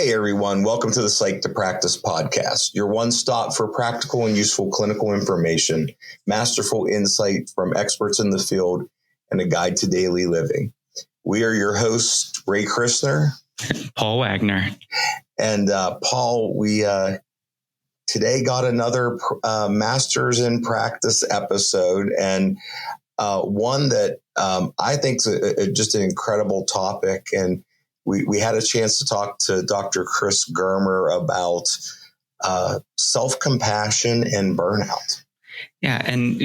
Hey everyone, welcome to the Psych to Practice podcast, your one stop for practical and useful clinical information, masterful insight from experts in the field, and a guide to daily living. We are your hosts, Ray Christner, Paul Wagner. And Paul, we today got another Masters in Practice episode, and one that I think is just an incredible topic. And we had a chance to talk to Dr. Chris Germer about self-compassion and burnout. Yeah. And,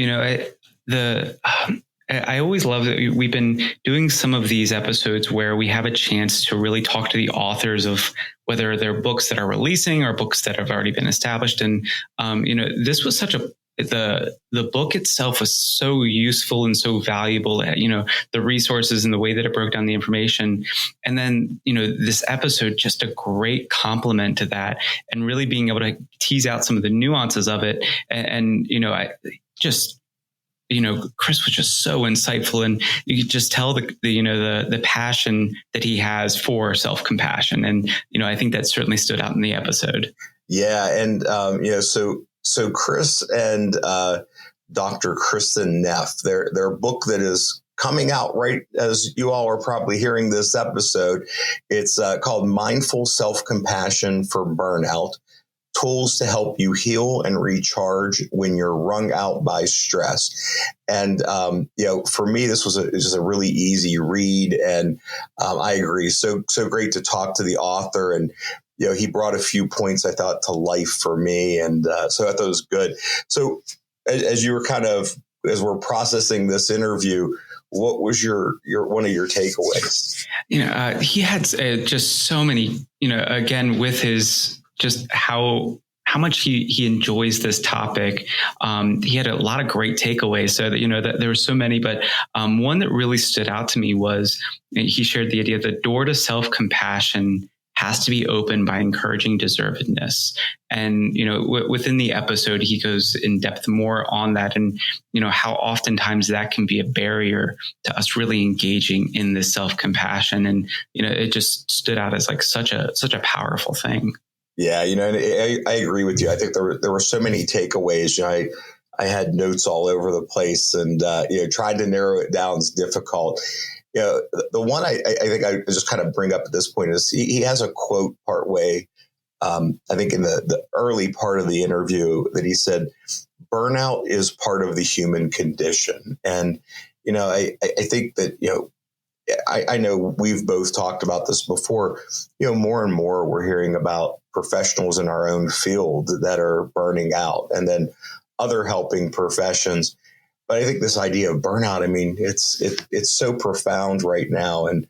I always love that we've been doing some of these episodes where we have a chance to really talk to the authors of whether they're books that are releasing or books that have already been established. And, this was the book itself was so useful and so valuable, the resources and the way that it broke down the information. And then, this episode, just a great complement to that and really being able to tease out some of the nuances of it. Chris was just so insightful, and you could just tell the passion that he has for self-compassion. And, I think that certainly stood out in the episode. Yeah. And, So Chris and Dr. Kristin Neff, their book that is coming out right as you all are probably hearing this episode, it's called Mindful Self-Compassion for Burnout, Tools to Help You Heal and Recharge When You're Wrung Out by Stress. And, for me, this was just a really easy read. And I agree. So great to talk to the author. And he brought a few points, I thought, to life for me. And so I thought it was good. So as you were as we're processing this interview, what was your one of your takeaways? He had just so many, again, with his just how much he enjoys this topic. He had a lot of great takeaways. So that there were so many, but one that really stood out to me was he shared the idea that the door to self-compassion has to be opened by encouraging deservedness. And, within the episode, he goes in depth more on that and, how oftentimes that can be a barrier to us really engaging in this self-compassion. And, it just stood out as like such a powerful thing. Yeah. And I agree with you. I think there were so many takeaways. I had notes all over the place and, tried to narrow it down is difficult. The one I think I just kind of bring up at this point is he has a quote partway, I think in the early part of the interview, that he said, burnout is part of the human condition. And, I think that, I know we've both talked about this before, more and more we're hearing about professionals in our own field that are burning out, and then other helping professions. But I think this idea of burnout, it's so profound right now. And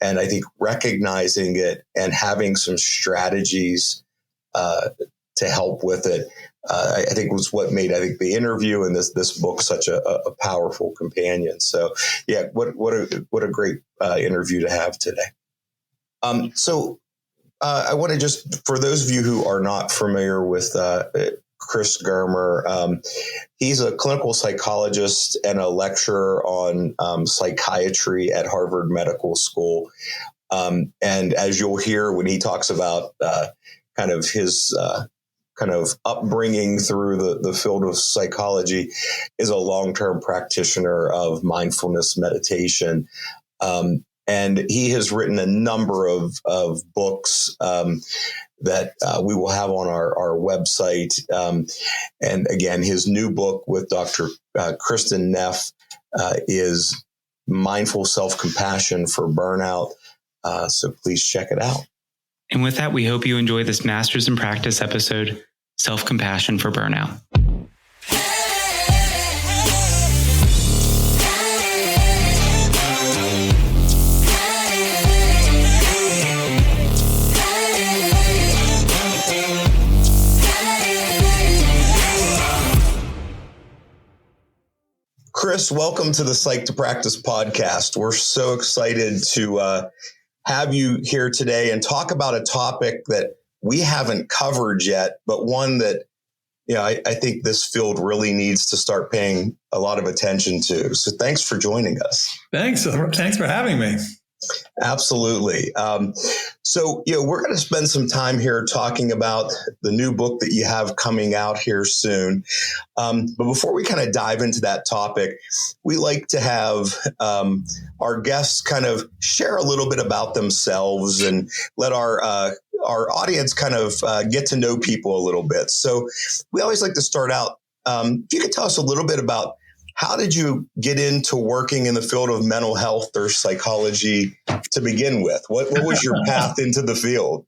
I think recognizing it and having some strategies to help with it, I think was what made, the interview and this book such a powerful companion. So yeah, what a great interview to have today. I want to just, for those of you who are not familiar with Chris Germer, he's a clinical psychologist and a lecturer on psychiatry at Harvard Medical School. And as you'll hear when he talks about his upbringing through the field of psychology, is a long-term practitioner of mindfulness meditation. And he has written a number of books that we will have on our website. And again, his new book with Dr. Kristin Neff is Mindful Self-Compassion for Burnout. So please check it out. And with that, we hope you enjoy this Masters in Practice episode, Self-Compassion for Burnout. Chris, welcome to the Psych to Practice podcast. We're so excited to have you here today and talk about a topic that we haven't covered yet, but one that, I think this field really needs to start paying a lot of attention to. So thanks for joining us. Thanks for having me. Absolutely. So, we're going to spend some time here talking about the new book that you have coming out here soon. But before we kind of dive into that topic, we like to have our guests kind of share a little bit about themselves and let our audience kind of get to know people a little bit. So we always like to start out. If you could tell us a little bit about how did you get into working in the field of mental health or psychology to begin with? What was your path into the field?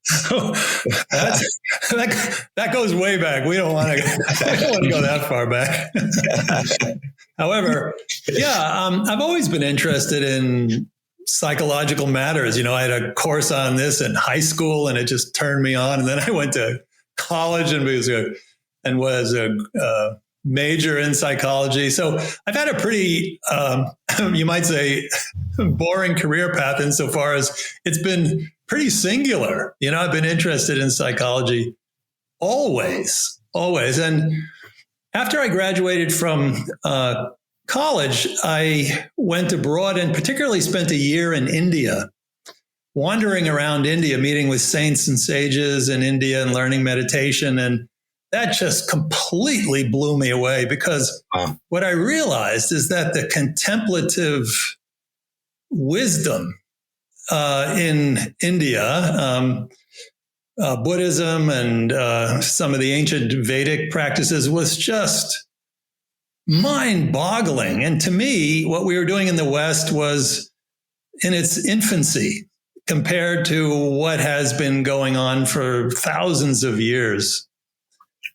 That goes way back. We don't want to go that far back. However, I've always been interested in psychological matters. I had a course on this in high school, and it just turned me on. And then I went to college and was a major in psychology. So I've had a pretty, you might say, boring career path insofar as it's been pretty singular. I've been interested in psychology always. And after I graduated from college, I went abroad and particularly spent a year in India, wandering around India, meeting with saints and sages in India and learning meditation. And that just completely blew me away, because what I realized is that the contemplative wisdom in India, Buddhism and some of the ancient Vedic practices, was just mind-boggling. And to me, what we were doing in the West was in its infancy compared to what has been going on for thousands of years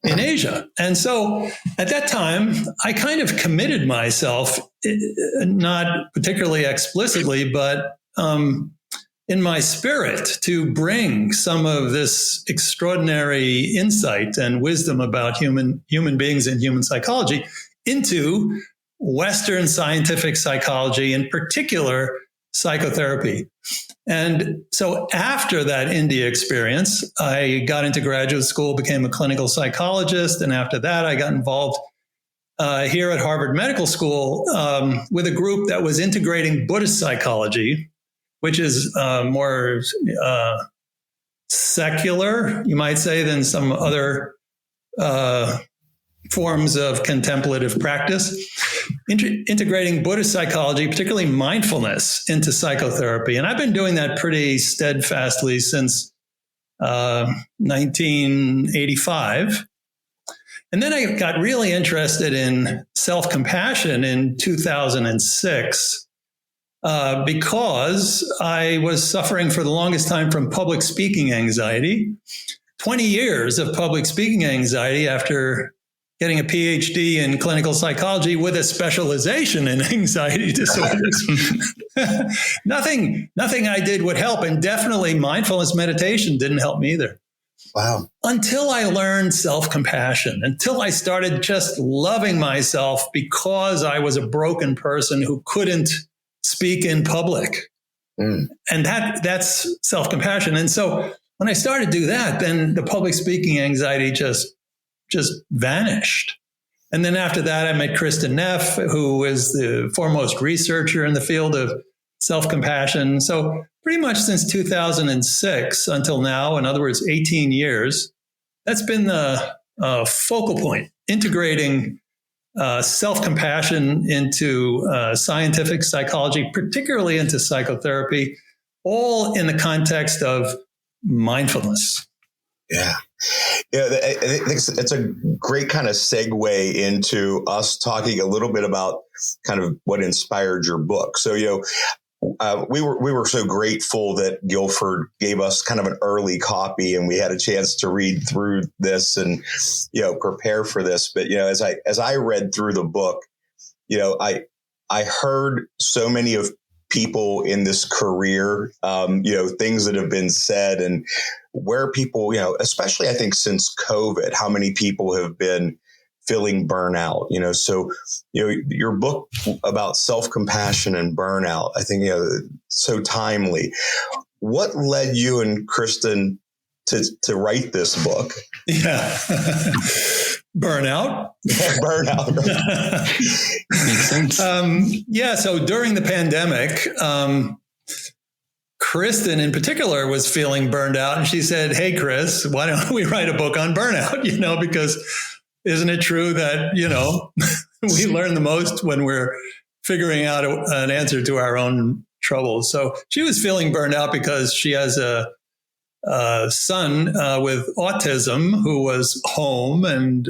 in Asia. And so at that time, I kind of committed myself, not particularly explicitly, but in my spirit, to bring some of this extraordinary insight and wisdom about human beings and human psychology into Western scientific psychology, in particular psychotherapy. And so after that India experience, I got into graduate school, became a clinical psychologist. And after that, I got involved here at Harvard Medical School with a group that was integrating Buddhist psychology, which is more secular, you might say, than some other forms of contemplative practice, integrating Buddhist psychology, particularly mindfulness, into psychotherapy. And I've been doing that pretty steadfastly since 1985. And then I got really interested in self-compassion in 2006 because I was suffering for the longest time from public speaking anxiety. 20 years of public speaking anxiety after getting a PhD in clinical psychology with a specialization in anxiety disorders. Nothing I did would help. And definitely mindfulness meditation didn't help me either. Wow. Until I learned self-compassion, until I started just loving myself because I was a broken person who couldn't speak in public. And that's self-compassion. And so when I started to do that, then the public speaking anxiety just vanished. And then after that, I met Kristen Neff, who is the foremost researcher in the field of self-compassion. So pretty much since 2006 until now, in other words, 18 years, that's been the focal point, integrating self-compassion into scientific psychology, particularly into psychotherapy, all in the context of mindfulness. Yeah. I think it's a great kind of segue into us talking a little bit about kind of what inspired your book. So, we were so grateful that Guilford gave us kind of an early copy, and we had a chance to read through this and, prepare for this. But, as I read through the book, I heard so many of people in this career, things that have been said and where people, especially I think since COVID, how many people have been feeling burnout, so, your book about self-compassion and burnout, I think, so timely. What led you and Kristen to write this book? Yeah. Burnout. Burnout. Makes sense. So during the pandemic, Kristen in particular was feeling burned out, and she said, "Hey, Chris, why don't we write a book on burnout? Because isn't it true that, we learn the most when we're figuring out an answer to our own troubles?" So she was feeling burned out because she has a son with autism who was home, and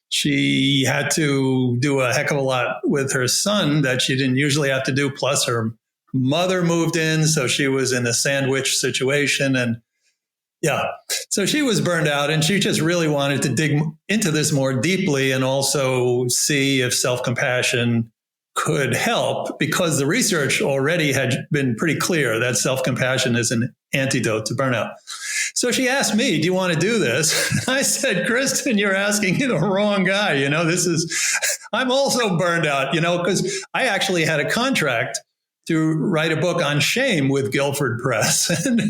she had to do a heck of a lot with her son that she didn't usually have to do. Plus her mother moved in, so she was in a sandwich situation. And so she was burned out, and she just really wanted to dig into this more deeply and also see if self-compassion could help, because the research already had been pretty clear that self-compassion is an antidote to burnout. So she asked me, "Do you want to do this?" I said, "Kristen, you're asking the wrong guy. I'm also burned out, because I actually had a contract to write a book on shame with Guilford Press. And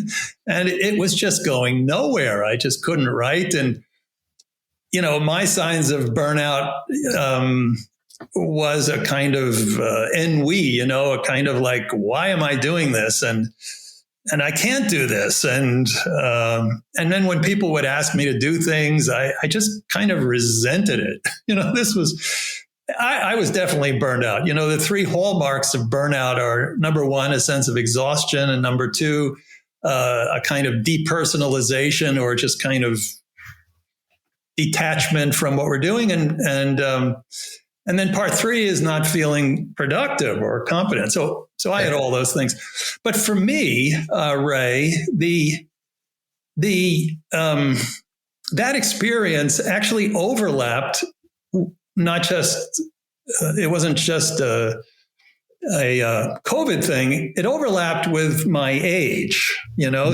it was just going nowhere. I just couldn't write. And, my signs of burnout was a kind of ennui, a kind of like, why am I doing this? And I can't do this. And then when people would ask me to do things, I just kind of resented it. I was definitely burned out. The three hallmarks of burnout are, number one, a sense of exhaustion, and number two, a kind of depersonalization or just kind of detachment from what we're doing. And then part three is not feeling productive or competent. So I had all those things. But for me, Ray, that experience actually overlapped. Not just, it wasn't just a COVID thing. It overlapped with my age,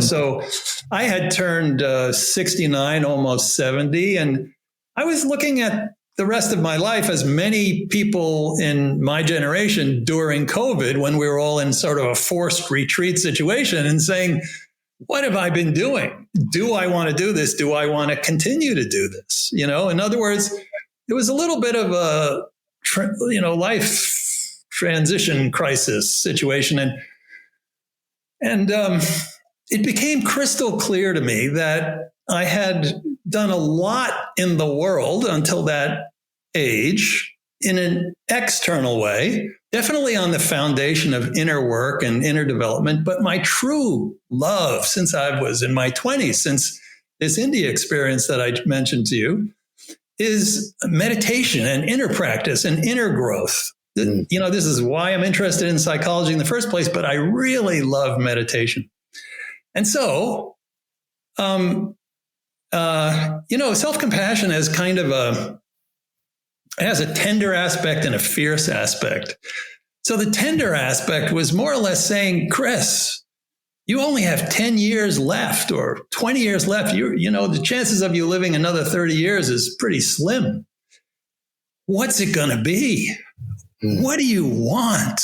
So I had turned 69, almost 70, and I was looking at the rest of my life as many people in my generation during COVID, when we were all in sort of a forced retreat situation, and saying, what have I been doing? Do I want to do this? Do I want to continue to do this? In other words, it was a little bit of a, life transition crisis situation. And it became crystal clear to me that I had done a lot in the world until that age in an external way, definitely on the foundation of inner work and inner development. But my true love, since I was in my 20s, since this India experience that I mentioned to you, is meditation and inner practice and inner growth. This is why I'm interested in psychology in the first place, but I really love meditation. And so, self-compassion has kind of has a tender aspect and a fierce aspect. So the tender aspect was more or less saying, Chris, you only have 10 years left or 20 years left. The chances of you living another 30 years is pretty slim. What's it going to be? What do you want?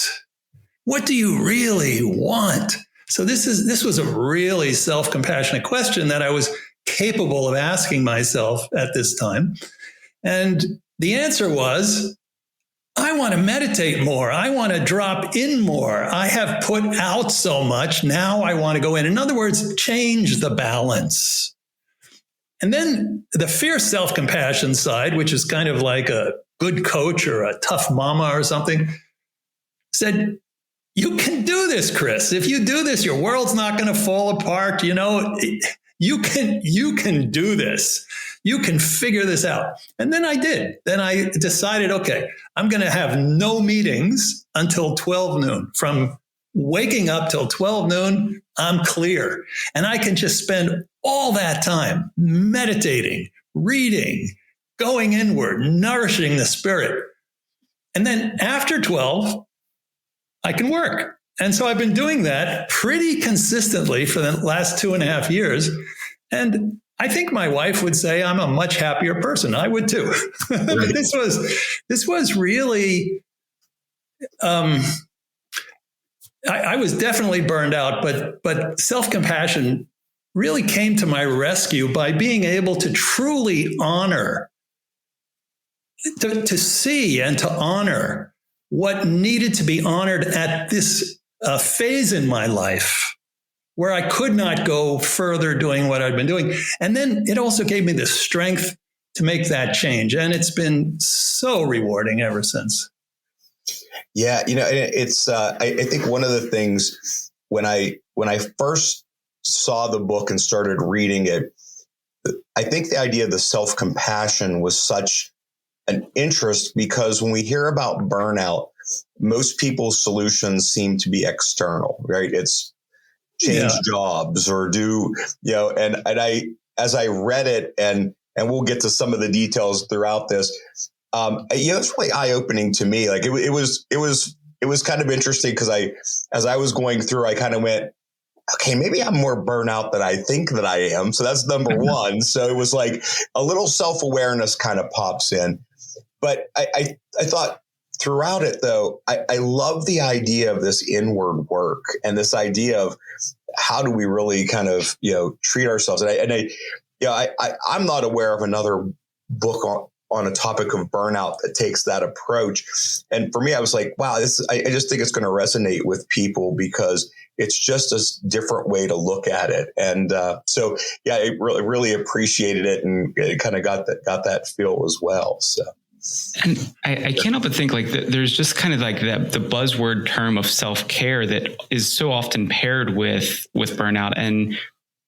What do you really want? So this was a really self-compassionate question that I was capable of asking myself at this time. And the answer was, I want to meditate more. I want to drop in more. I have put out so much. Now I want to go in. In other words, change the balance. And then the fierce self-compassion side, which is kind of like a good coach or a tough mama or something, said, you can do this, Chris. If you do this, your world's not going to fall apart. You can do this. You can figure this out. And then I did. Then I decided, okay, I'm going to have no meetings until 12 noon. From waking up till 12 noon, I'm clear. And I can just spend all that time meditating, reading, going inward, nourishing the spirit. And then after 12, I can work. And so I've been doing that pretty consistently for the last 2.5 years. And I think my wife would say I'm a much happier person. I would too. But this was really, I was definitely burned out, but self-compassion really came to my rescue by being able to truly honor, to see and to honor what needed to be honored at this phase in my life. where I could not go further doing what I'd been doing. And then it also gave me the strength to make that change. And it's been so rewarding ever since. Yeah. It's, I think one of the things when I first saw the book and started reading it, I think the idea of the self-compassion was such an interest, because when we hear about burnout, most people's solutions seem to be external, right? It's change jobs or do, and I, as I read it, and we'll get to some of the details throughout this, it's really eye-opening to me. Like it was kind of interesting, because as I was going through, I kind of went, okay, maybe I'm more burnout than I think that I am. So that's number one. So it was like a little self-awareness kind of pops in. But I thought throughout it, though, I love the idea of this inward work and this idea of how do we really kind of, treat ourselves. I'm not aware of another book on a topic of burnout that takes that approach. And for me, I was like, wow, I just think it's going to resonate with people, because it's just a different way to look at it. And I really appreciated it, and it kind of got that feel as well. So. And I can't help but think like there's just kind of like the buzzword term of self-care that is so often paired with burnout. And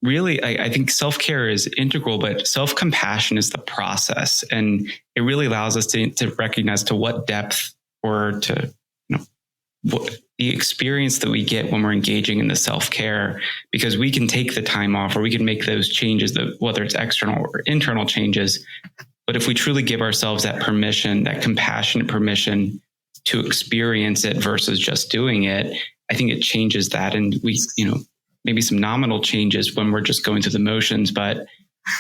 really, I think self-care is integral, but self-compassion is the process. And it really allows us to recognize to what depth, or to, what the experience that we get when we're engaging in the self-care, because we can take the time off, or we can make those changes, whether it's external or internal changes. But if we truly give ourselves that permission, that compassionate permission to experience it versus just doing it, I think it changes that. And we, maybe some nominal changes when we're just going through the motions. But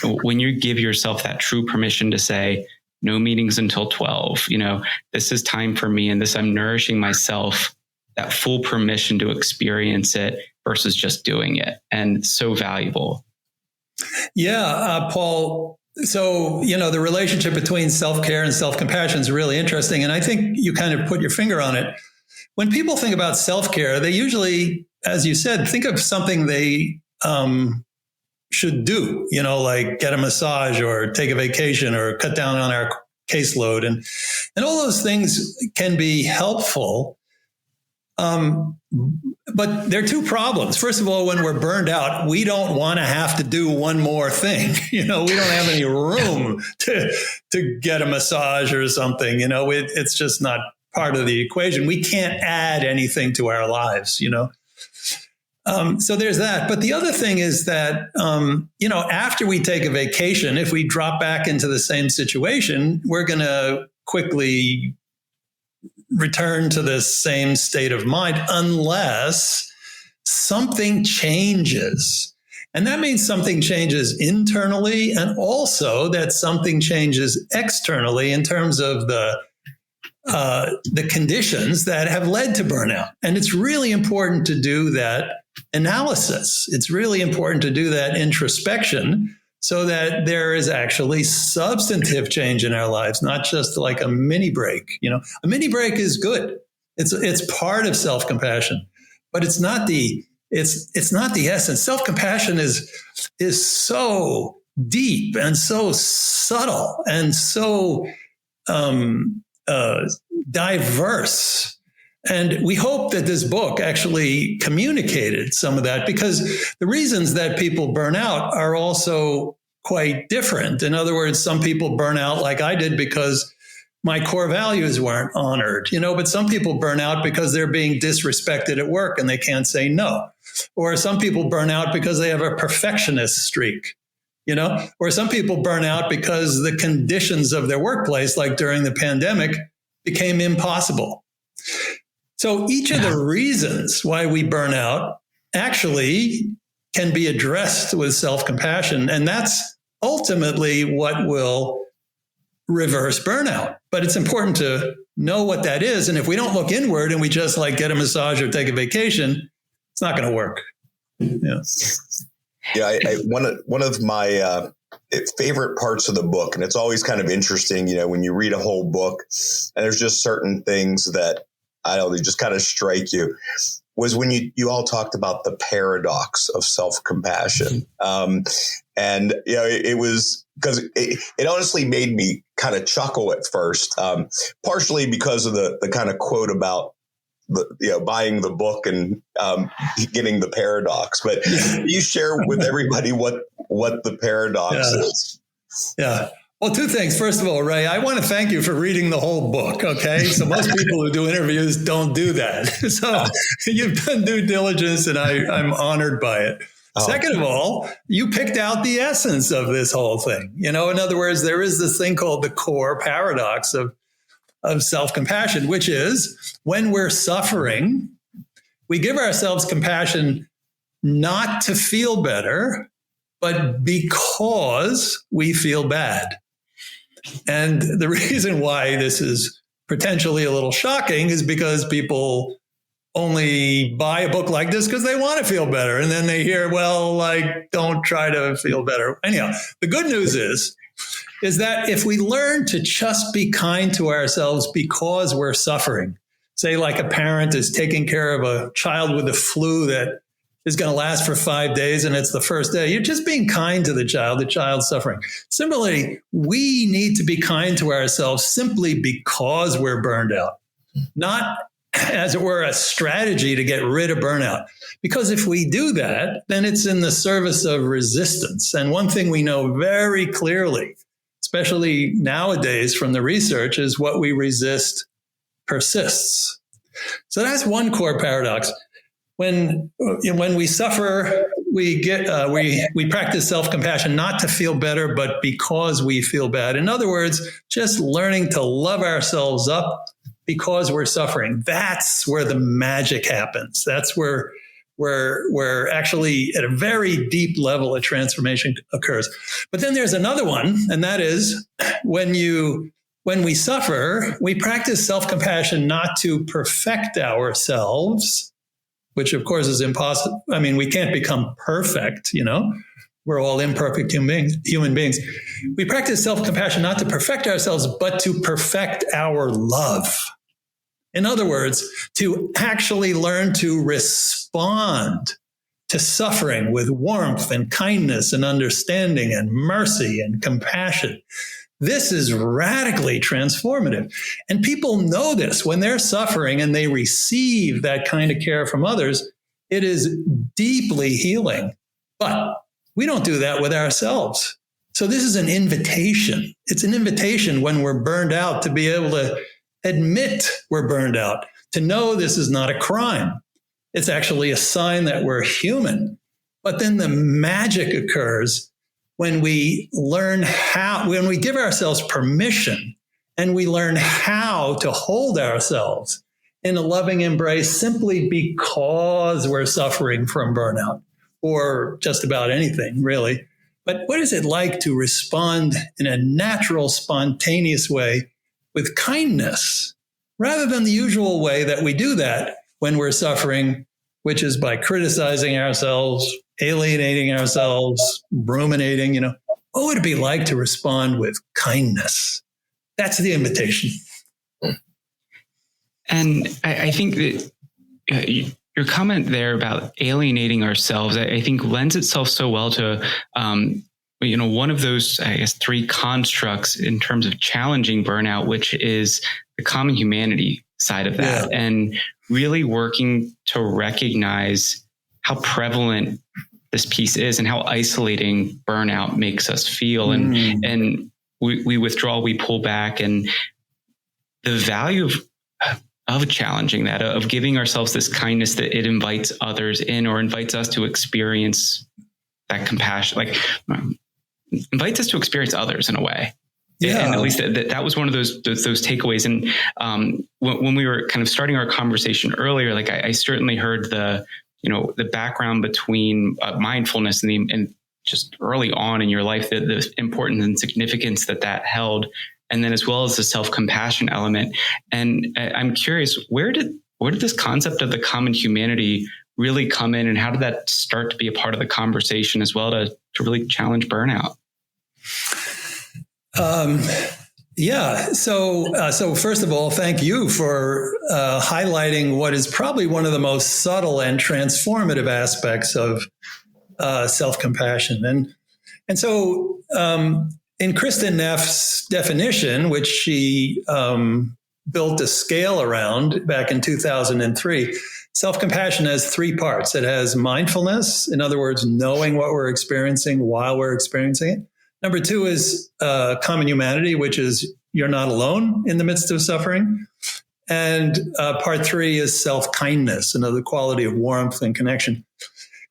when you give yourself that true permission to say, no meetings until 12, this is time for me, and this, I'm nourishing myself, that full permission to experience it versus just doing it. And it's so valuable. Yeah, Paul. So, the relationship between self-care and self-compassion is really interesting. And I think you kind of put your finger on it. When people think about self-care, they usually, as you said, think of something they should do, like get a massage or take a vacation or cut down on our caseload. And all those things can be helpful. But there are two problems. First of all, when we're burned out, we don't want to have to do one more thing. We don't have any room to get a massage or something. It's just not part of the equation. We can't add anything to our lives, So there's that. But the other thing is that, after we take a vacation, if we drop back into the same situation, we're going to quickly return to the same state of mind unless something changes. And that means something changes internally, and also that something changes externally in terms of the conditions that have led to burnout. And it's really important to do that analysis. It's really important to do that introspection, so that there is actually substantive change in our lives, not just like a mini break. A mini break is good. It's part of self-compassion, but it's not the essence. Self-compassion is so deep and so subtle and so diverse. And we hope that this book actually communicated some of that, because the reasons that people burn out are also quite different. In other words, some people burn out like I did because my core values weren't honored, but some people burn out because they're being disrespected at work and they can't say no. Or some people burn out because they have a perfectionist streak, or some people burn out because the conditions of their workplace, like during the pandemic, became impossible. So each of the reasons why we burn out actually can be addressed with self-compassion. And that's ultimately what will reverse burnout. But it's important to know what that is. And if we don't look inward and we just like get a massage or take a vacation, it's not going to work. One of my favorite parts of the book, and it's always kind of interesting, when you read a whole book and there's just certain things that they just kind of strike you. was when you all talked about the paradox of self-compassion. And, it was because it honestly made me kind of chuckle at first, partially because of the kind of quote about buying the book and getting the paradox. But you share with everybody what the paradox is. Yeah. Well, two things. First of all, Ray, I want to thank you for reading the whole book. Okay. So most people who do interviews don't do that. So you've done due diligence and I'm honored by it. Oh. Second of all, you picked out the essence of this whole thing. In other words, there is this thing called the core paradox of self-compassion, which is when we're suffering, we give ourselves compassion not to feel better, but because we feel bad. And the reason why this is potentially a little shocking is because people only buy a book like this because they want to feel better. And then they hear, don't try to feel better. Anyhow, the good news is that if we learn to just be kind to ourselves because we're suffering, say like a parent is taking care of a child with a flu that is going to last for 5 days and it's the first day, you're just being kind to the child's suffering. Similarly, we need to be kind to ourselves simply because we're burned out, not as it were a strategy to get rid of burnout. Because if we do that, then it's in the service of resistance. And one thing we know very clearly, especially nowadays from the research, is what we resist persists. So that's one core paradox. When we suffer, we practice self-compassion not to feel better, but because we feel bad. In other words, just learning to love ourselves up because we're suffering. That's where the magic happens. That's where actually at a very deep level a transformation occurs. But then there's another one, and that is when we suffer, we practice self-compassion not to perfect ourselves, which of course is impossible. I mean, we can't become perfect, We're all imperfect human beings. We practice self-compassion not to perfect ourselves, but to perfect our love. In other words, to actually learn to respond to suffering with warmth and kindness and understanding and mercy and compassion. This is radically transformative. And people know this when they're suffering and they receive that kind of care from others. It is deeply healing. But we don't do that with ourselves. So this is an invitation. It's an invitation when we're burned out to be able to admit we're burned out, to know this is not a crime. It's actually a sign that we're human. But then the magic occurs when we when we give ourselves permission and we learn how to hold ourselves in a loving embrace simply because we're suffering from burnout or just about anything, really. But what is it like to respond in a natural, spontaneous way with kindness rather than the usual way that we do that when we're suffering, which is by criticizing ourselves, alienating ourselves, ruminating, What would it be like to respond with kindness? That's the invitation. And I think that your comment there about alienating ourselves, I think lends itself so well to, one of those, I guess, three constructs in terms of challenging burnout, which is the common humanity side of that, and really working to recognize how prevalent this piece is and how isolating burnout makes us feel. And we withdraw, we pull back, and the value of challenging that, of giving ourselves this kindness that it invites others in or invites us to experience that compassion, invites us to experience others in a way. Yeah. And at least that was one of those takeaways. And when we were kind of starting our conversation earlier, I certainly heard the background between mindfulness and just early on in your life, the importance and significance that held, and then as well as the self-compassion element. And I'm curious, where did this concept of the common humanity really come in, and how did that start to be a part of the conversation as well to really challenge burnout? Yeah. So first of all, thank you for highlighting what is probably one of the most subtle and transformative aspects of self-compassion. And so in Kristin Neff's definition, which she built a scale around back in 2003, self-compassion has three parts. It has mindfulness, in other words, knowing what we're experiencing while we're experiencing it. Number two is common humanity, which is you're not alone in the midst of suffering. And part three is self-kindness, another quality of warmth and connection.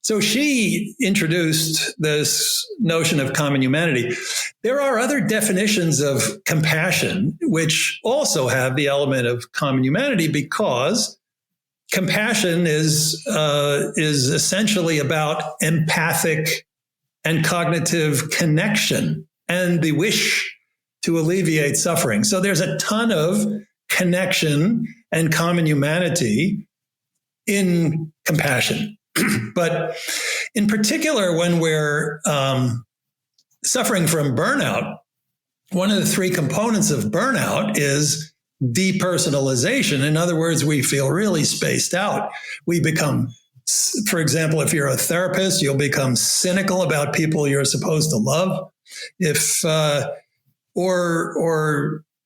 So she introduced this notion of common humanity. There are other definitions of compassion, which also have the element of common humanity, because compassion is essentially about empathic and cognitive connection and the wish to alleviate suffering. So there's a ton of connection and common humanity in compassion. But in particular, when we're suffering from burnout, one of the three components of burnout is depersonalization. In other words, we feel really spaced out. We become, for example, if you're a therapist, you'll become cynical about people you're supposed to love. If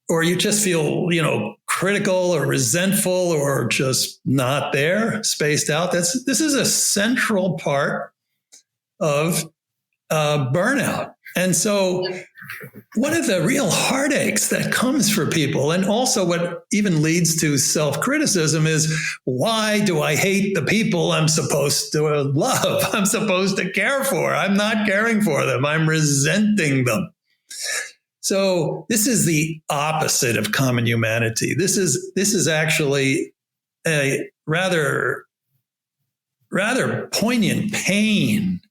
or you just feel, critical or resentful or just not there, spaced out. This is a central part of burnout. And so one of the real heartaches that comes for people, and also what even leads to self-criticism, is why do I hate the people I'm supposed to love? I'm supposed to care for. I'm not caring for them. I'm resenting them. So this is the opposite of common humanity. This is actually a rather poignant pain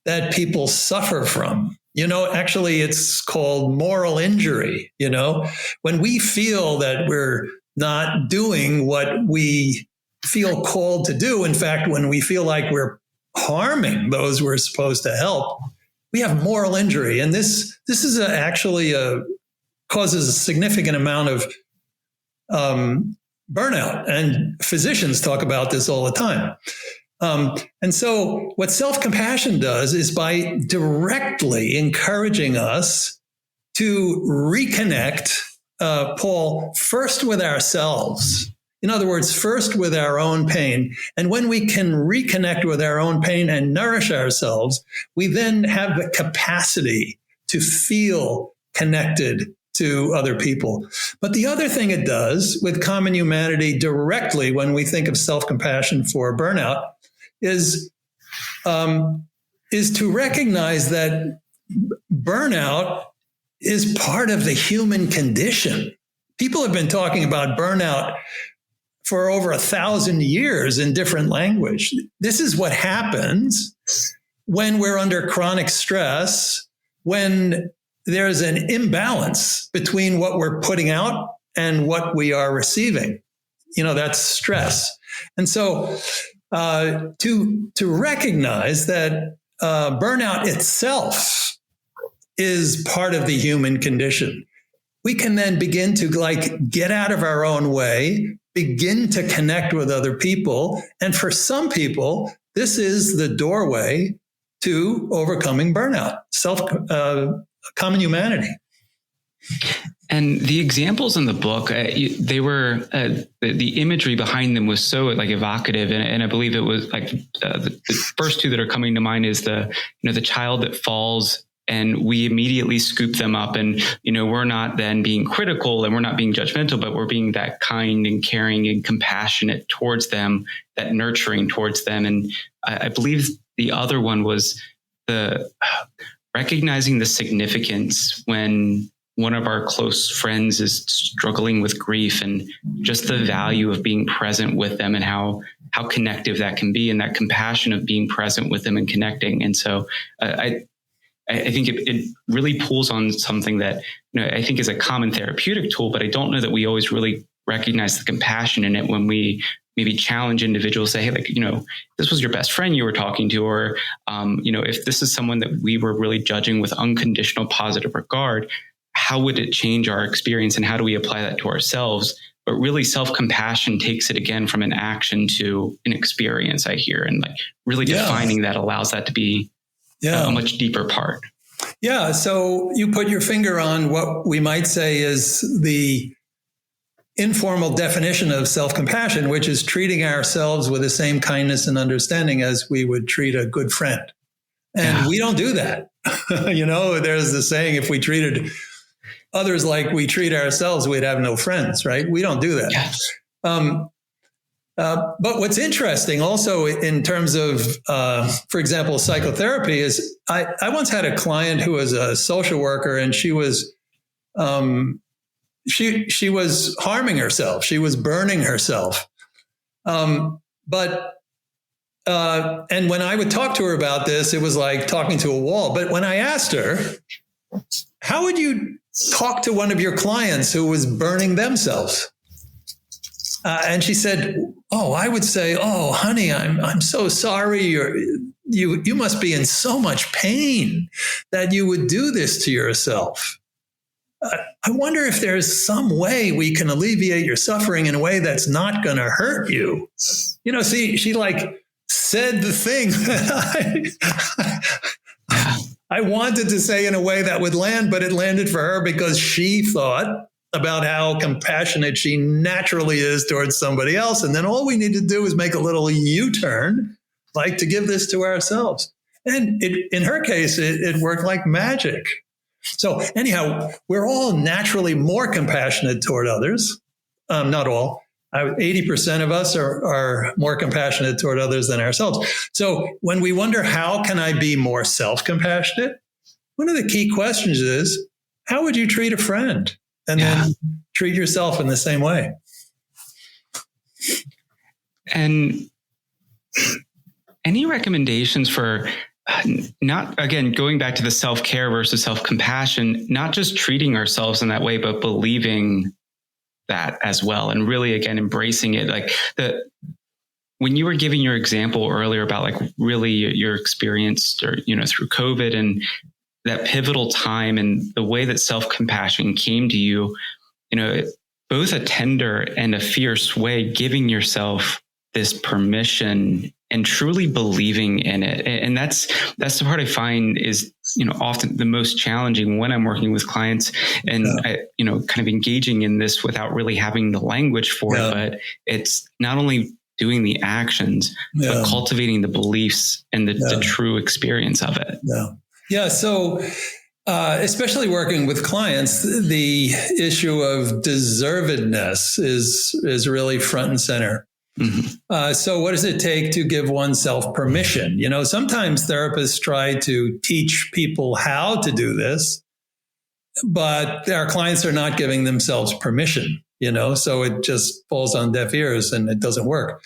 that people suffer from. Actually, it's called moral injury. When we feel that we're not doing what we feel called to do. In fact, when we feel like we're harming those we're supposed to help, we have moral injury. And this is actually causes a significant amount of burnout. And physicians talk about this all the time. And so what self-compassion does is, by directly encouraging us to reconnect, Paul, first with ourselves. In other words, first with our own pain. And when we can reconnect with our own pain and nourish ourselves, we then have the capacity to feel connected to other people. But the other thing it does with common humanity directly, when we think of self-compassion for burnout, is to recognize that burnout is part of the human condition. People have been talking about burnout for over 1,000 years in different language. This is what happens when we're under chronic stress, when there's an imbalance between what we're putting out and what we are receiving. That's stress. And so to recognize that burnout itself is part of the human condition, we can then begin to get out of our own way, begin to connect with other people. And for some people, this is the doorway to overcoming burnout, common humanity. And the examples in the book, they were, the imagery behind them was so evocative. And I believe it was the first two that are coming to mind is the child that falls, and we immediately scoop them up, and, we're not then being critical and we're not being judgmental, but we're being that kind and caring and compassionate towards them, that nurturing towards them. And I believe the other one was the recognizing the significance when one of our close friends is struggling with grief, and just the value of being present with them, and how connective that can be, and that compassion of being present with them and connecting. And so I think it really pulls on something that I think is a common therapeutic tool, but I don't know that we always really recognize the compassion in it when we maybe challenge individuals, say, hey, this was your best friend you were talking to, or, if this is someone that we were really judging with unconditional positive regard, how would it change our experience and how do we apply that to ourselves? But really self-compassion takes it again from an action to an experience, I hear, and like really defining that allows that to be a much deeper part. Yeah. So you put your finger on what we might say is the informal definition of self-compassion, which is treating ourselves with the same kindness and understanding as we would treat a good friend. And we don't do that. There's the saying, if we treated others like we treat ourselves, we'd have no friends, right? We don't do that. Yes. But what's interesting also in terms of, for example, psychotherapy is I once had a client who was a social worker, and she was she was harming herself. She was burning herself. And when I would talk to her about this, it was like talking to a wall. But when I asked her, how would you talk to one of your clients who was burning themselves? And she said, I would say, honey, I'm so sorry. You must be in so much pain that you would do this to yourself. I wonder if there's some way we can alleviate your suffering in a way that's not going to hurt you. She like said the thing that I wanted to say in a way that would land, but it landed for her because she thought about how compassionate she naturally is towards somebody else. And then all we need to do is make a little U-turn, like to give this to ourselves. And in her case, it worked like magic. So anyhow, we're all naturally more compassionate toward others. Not all. 80% of us are more compassionate toward others than ourselves. So when we wonder, how can I be more self-compassionate? One of the key questions is, how would you treat a friend? And then treat yourself in the same way. And any recommendations for not, again, going back to the self-care versus self-compassion, not just treating ourselves in that way, but believing that as well. And really, again, embracing it. Like when you were giving your example earlier about like really your experience or, through COVID and that pivotal time and the way that self-compassion came to you, both a tender and a fierce way, giving yourself this permission and truly believing in it. And that's the part I find is, often the most challenging when I'm working with clients and, kind of engaging in this without really having the language for it, but it's not only doing the actions, but cultivating the beliefs and the true experience of it. Yeah. So, especially working with clients, the issue of deservedness is really front and center. Mm-hmm. So what does it take to give oneself permission? Sometimes therapists try to teach people how to do this, but our clients are not giving themselves permission, so it just falls on deaf ears and it doesn't work.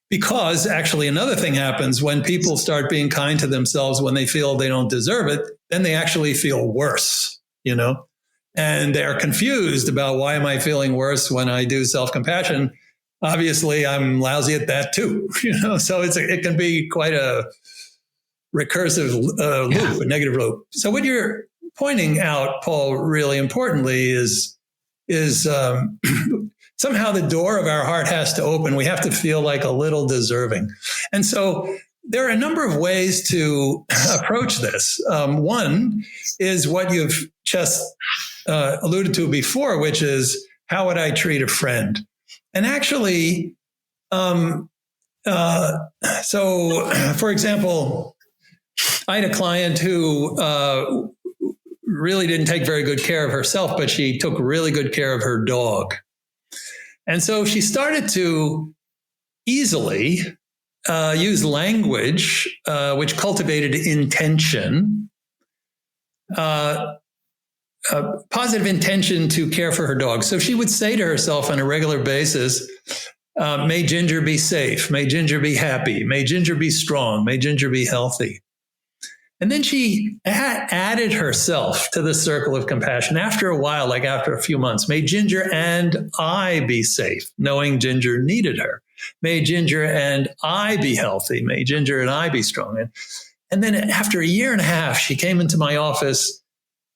Because actually another thing happens when people start being kind to themselves when they feel they don't deserve it, then they actually feel worse, and they're confused about, why am I feeling worse when I do self-compassion? Obviously, I'm lousy at that too, so it can be quite a recursive loop, a negative loop. So what you're pointing out, Paul, really importantly is somehow the door of our heart has to open. We have to feel like a little deserving. And so there are a number of ways to approach this. One is what you've just alluded to before, which is, how would I treat a friend? And actually, so for example, I had a client who really didn't take very good care of herself, but she took really good care of her dog. And so she started to easily use language which cultivated intention, positive intention to care for her dog. So she would say to herself on a regular basis, may Ginger be safe, may Ginger be happy, may Ginger be strong, may Ginger be healthy. And then she added herself to the circle of compassion. After a while, like after a few months, may Ginger and I be safe, knowing Ginger needed her. May Ginger and I be healthy. May Ginger and I be strong. And then after a year and a half, she came into my office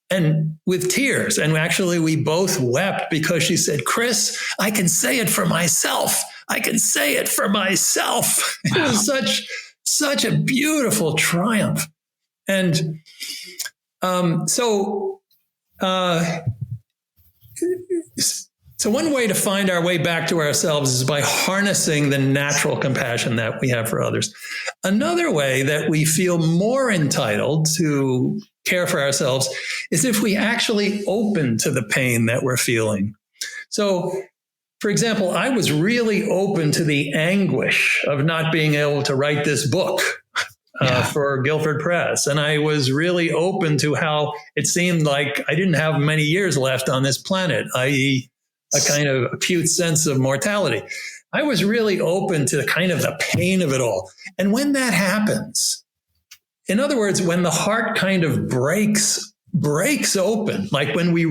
and with tears. And actually, we both wept because she said, Chris, I can say it for myself. I can say it for myself. It was such a beautiful triumph. And so one way to find our way back to ourselves is by harnessing the natural compassion that we have for others. Another way that we feel more entitled to care for ourselves is if we actually open to the pain that we're feeling. So, for example, I was really open to the anguish of not being able to write this book for Guilford Press. And I was really open to how it seemed like I didn't have many years left on this planet, i.e., a kind of acute sense of mortality. I was really open to kind of the pain of it all. And when that happens, in other words, when the heart kind of breaks open, like when we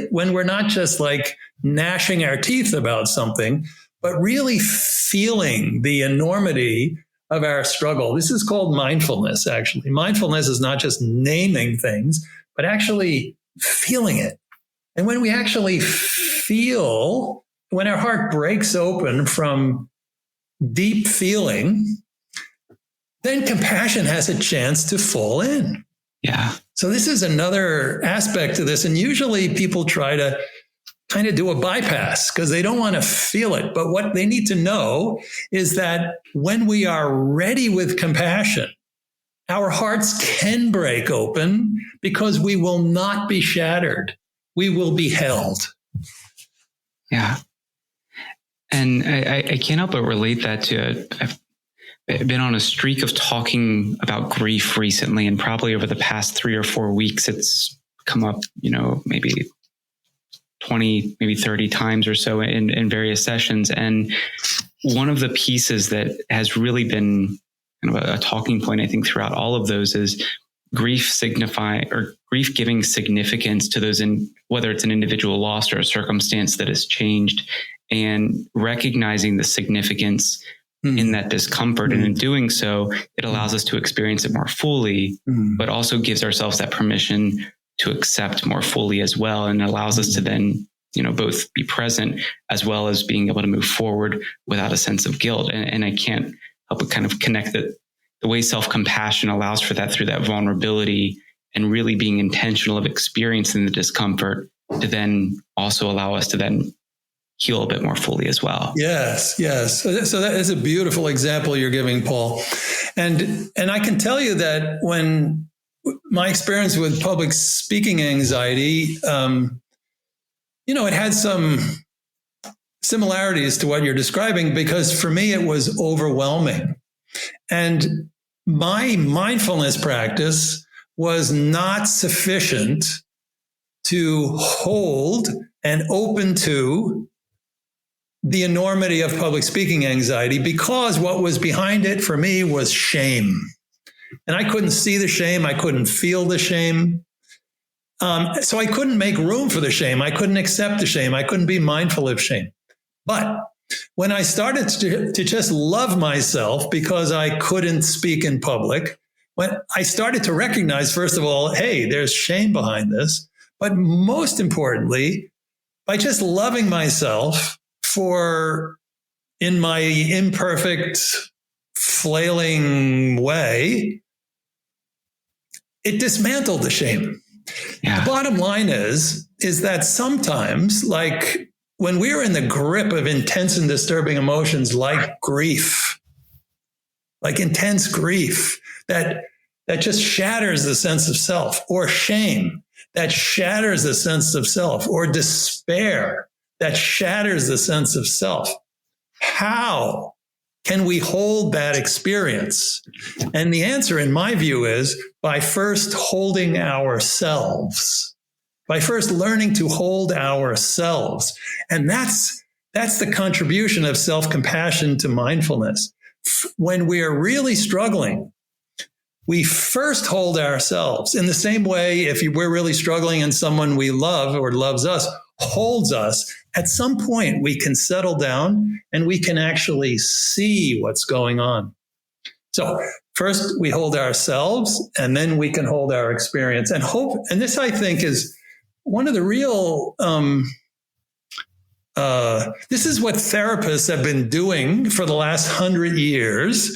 when we're not just like gnashing our teeth about something, but really feeling the enormity of our struggle. This is called mindfulness, actually. Mindfulness is not just naming things, but actually feeling it. And when we actually feel, when our heart breaks open from deep feeling, then compassion has a chance to fall in. Yeah. So this is another aspect to this. And usually people try to kind of do a bypass because they don't want to feel it. But what they need to know is that when we are ready with compassion, our hearts can break open because we will not be shattered. We will be held. Yeah. And I can't help but relate that to, I've been on a streak of talking about grief recently, and probably over the past 3 or 4 weeks, it's come up, maybe 20, maybe 30 times or so in various sessions. And one of the pieces that has really been kind of a talking point, I think, throughout all of those is grief giving significance to those, whether it's an individual loss or a circumstance that has changed, and recognizing the significance in that discomfort. And in doing so, it allows us to experience it more fully, but also gives ourselves that permission to accept more fully as well. And allows us to then, both be present as well as being able to move forward without a sense of guilt. And I can't help but kind of connect that the way self-compassion allows for that through that vulnerability and really being intentional of experiencing the discomfort to then also allow us to then heal a bit more fully as well. Yes. So that is a beautiful example you're giving, Paul. And I can tell you that when my experience with public speaking anxiety, it had some similarities to what you're describing, because for me, it was overwhelming. And my mindfulness practice was not sufficient to hold and open to the enormity of public speaking anxiety, because what was behind it for me was shame. And I couldn't see the shame. I couldn't feel the shame. So I couldn't make room for the shame. I couldn't accept the shame. I couldn't be mindful of shame. But when I started to just love myself because I couldn't speak in public, when I started to recognize, first of all, hey, there's shame behind this. But most importantly, by just loving myself in my imperfect, flailing way, it dismantled the shame. Yeah. The bottom line is that sometimes, like when we're in the grip of intense and disturbing emotions like grief, like intense grief that just shatters the sense of self, or shame that shatters the sense of self, or despair that shatters the sense of self, how can we hold that experience? And the answer, in my view, is by first holding ourselves, by first learning to hold ourselves. And that's the contribution of self-compassion to mindfulness. When we are really struggling, we first hold ourselves. In the same way, if we're really struggling and someone we love or loves us holds us, at some point we can settle down and we can actually see what's going on. So first we hold ourselves, and then we can hold our experience and hope. And this, I think, is one of the real, this is what therapists have been doing for the last 100 years.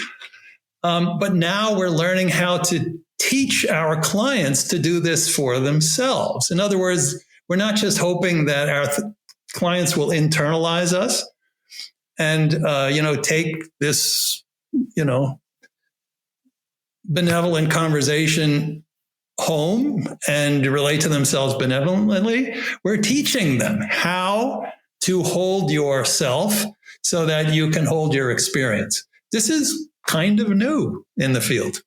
But now we're learning how to teach our clients to do this for themselves. In other words, we're not just hoping that our clients will internalize us and, take this, benevolent conversation home and relate to themselves benevolently. We're teaching them how to hold yourself so that you can hold your experience. This is kind of new in the field.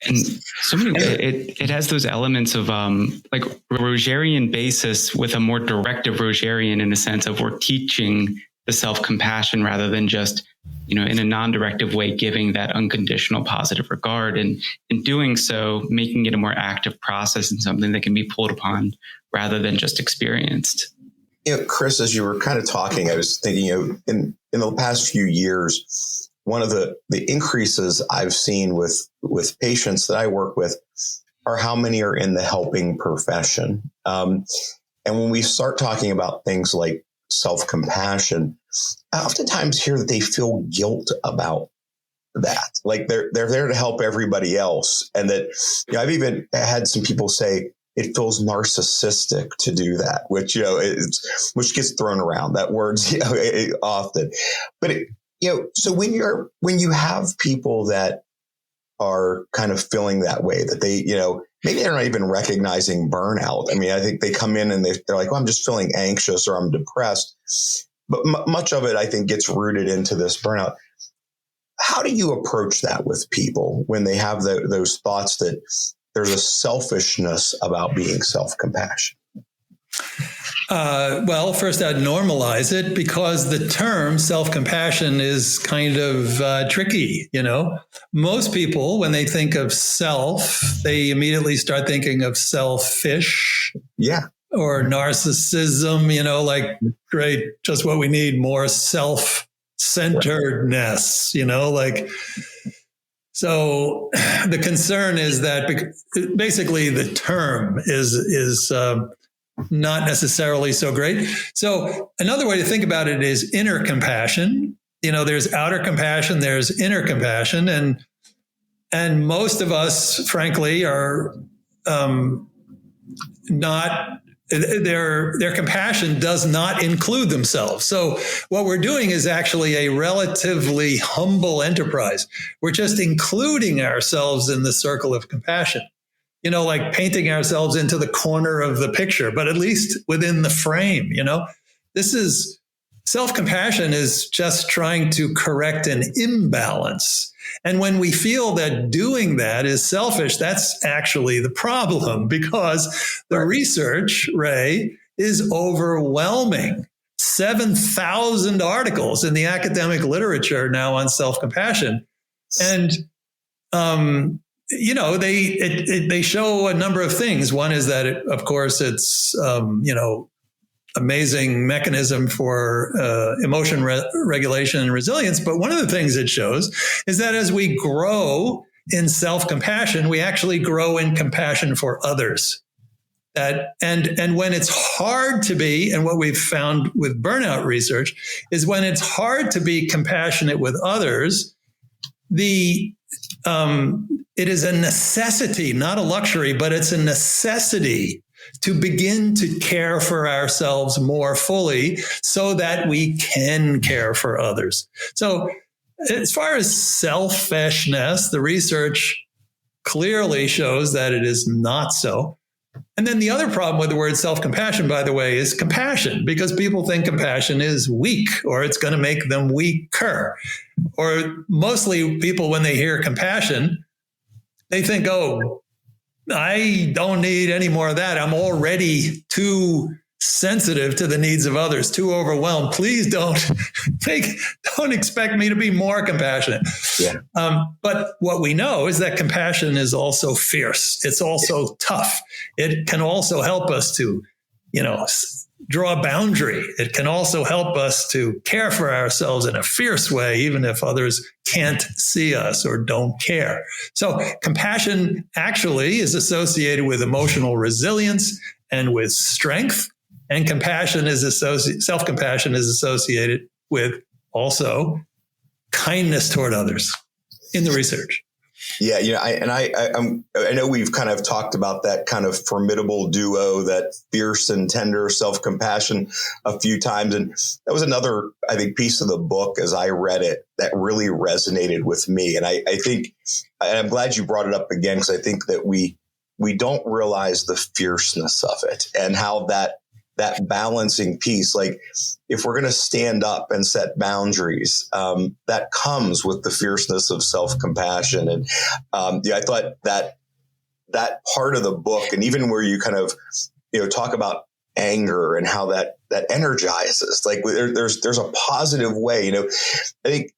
And so many, it has those elements of like Rogerian basis with a more directive Rogerian, in the sense of we're teaching the self-compassion rather than just, in a non-directive way, giving that unconditional positive regard, and in doing so, making it a more active process and something that can be pulled upon rather than just experienced. Chris, as you were kind of talking, I was thinking, in the past few years, one of the increases I've seen with patients that I work with are how many are in the helping profession. And when we start talking about things like self-compassion, I oftentimes hear that they feel guilt about that. Like they're there to help everybody else. And that, I've even had some people say it feels narcissistic to do that, which, which gets thrown around, that word's, often. But so when you have people that are kind of feeling that way, that they, maybe they're not even recognizing burnout. I mean, I think they come in and they're like, well, I'm just feeling anxious or I'm depressed. But much of it, I think, gets rooted into this burnout. How do you approach that with people when they have those thoughts that there's a selfishness about being self-compassion? Well, first I'd normalize it, because the term self-compassion is kind of tricky. Most people, when they think of self, they immediately start thinking of selfish. Yeah. Or narcissism, like, great, just what we need, more self-centeredness, so the concern is that basically the term is not necessarily so great. So another way to think about it is inner compassion. There's outer compassion, there's inner compassion, and most of us, frankly, are not. Their compassion does not include themselves. So what we're doing is actually a relatively humble enterprise. We're just including ourselves in the circle of compassion, like painting ourselves into the corner of the picture, but at least within the frame. This is self-compassion is just trying to correct an imbalance. And when we feel that doing that is selfish, that's actually the problem, because the research, Ray, is overwhelming. 7,000 articles in the academic literature now on self-compassion. And, they show a number of things. One is that, of course, it's, amazing mechanism for emotion regulation and resilience. But one of the things it shows is that as we grow in self-compassion, we actually grow in compassion for others. And when it's hard to be, and what we've found with burnout research is when it's hard to be compassionate with others, it is a necessity, not a luxury, but it's a necessity to begin to care for ourselves more fully so that we can care for others. So as far as selfishness, the research clearly shows that it is not so. And then the other problem with the word self-compassion, by the way, is compassion, because people think compassion is weak or it's going to make them weaker. Or mostly people, when they hear compassion, they think, oh, I don't need any more of that. I'm already too sensitive to the needs of others, too overwhelmed. Please don't expect me to be more compassionate. Yeah. But what we know is that compassion is also fierce. It's also tough. It can also help us to draw a boundary. It can also help us to care for ourselves in a fierce way, even if others can't see us or don't care. So compassion actually is associated with emotional resilience and with strength. And self-compassion is associated with also kindness toward others in the research. Yeah, I know we've kind of talked about that kind of formidable duo, that fierce and tender self-compassion, a few times. And that was another, I think, piece of the book as I read it that really resonated with me. And I think, and I'm glad you brought it up again, because I think that we don't realize the fierceness of it and how that balancing piece, like if we're going to stand up and set boundaries, that comes with the fierceness of self-compassion. And I thought that part of the book, and even where you kind of, talk about anger and how that energizes, like there's a positive way, I think,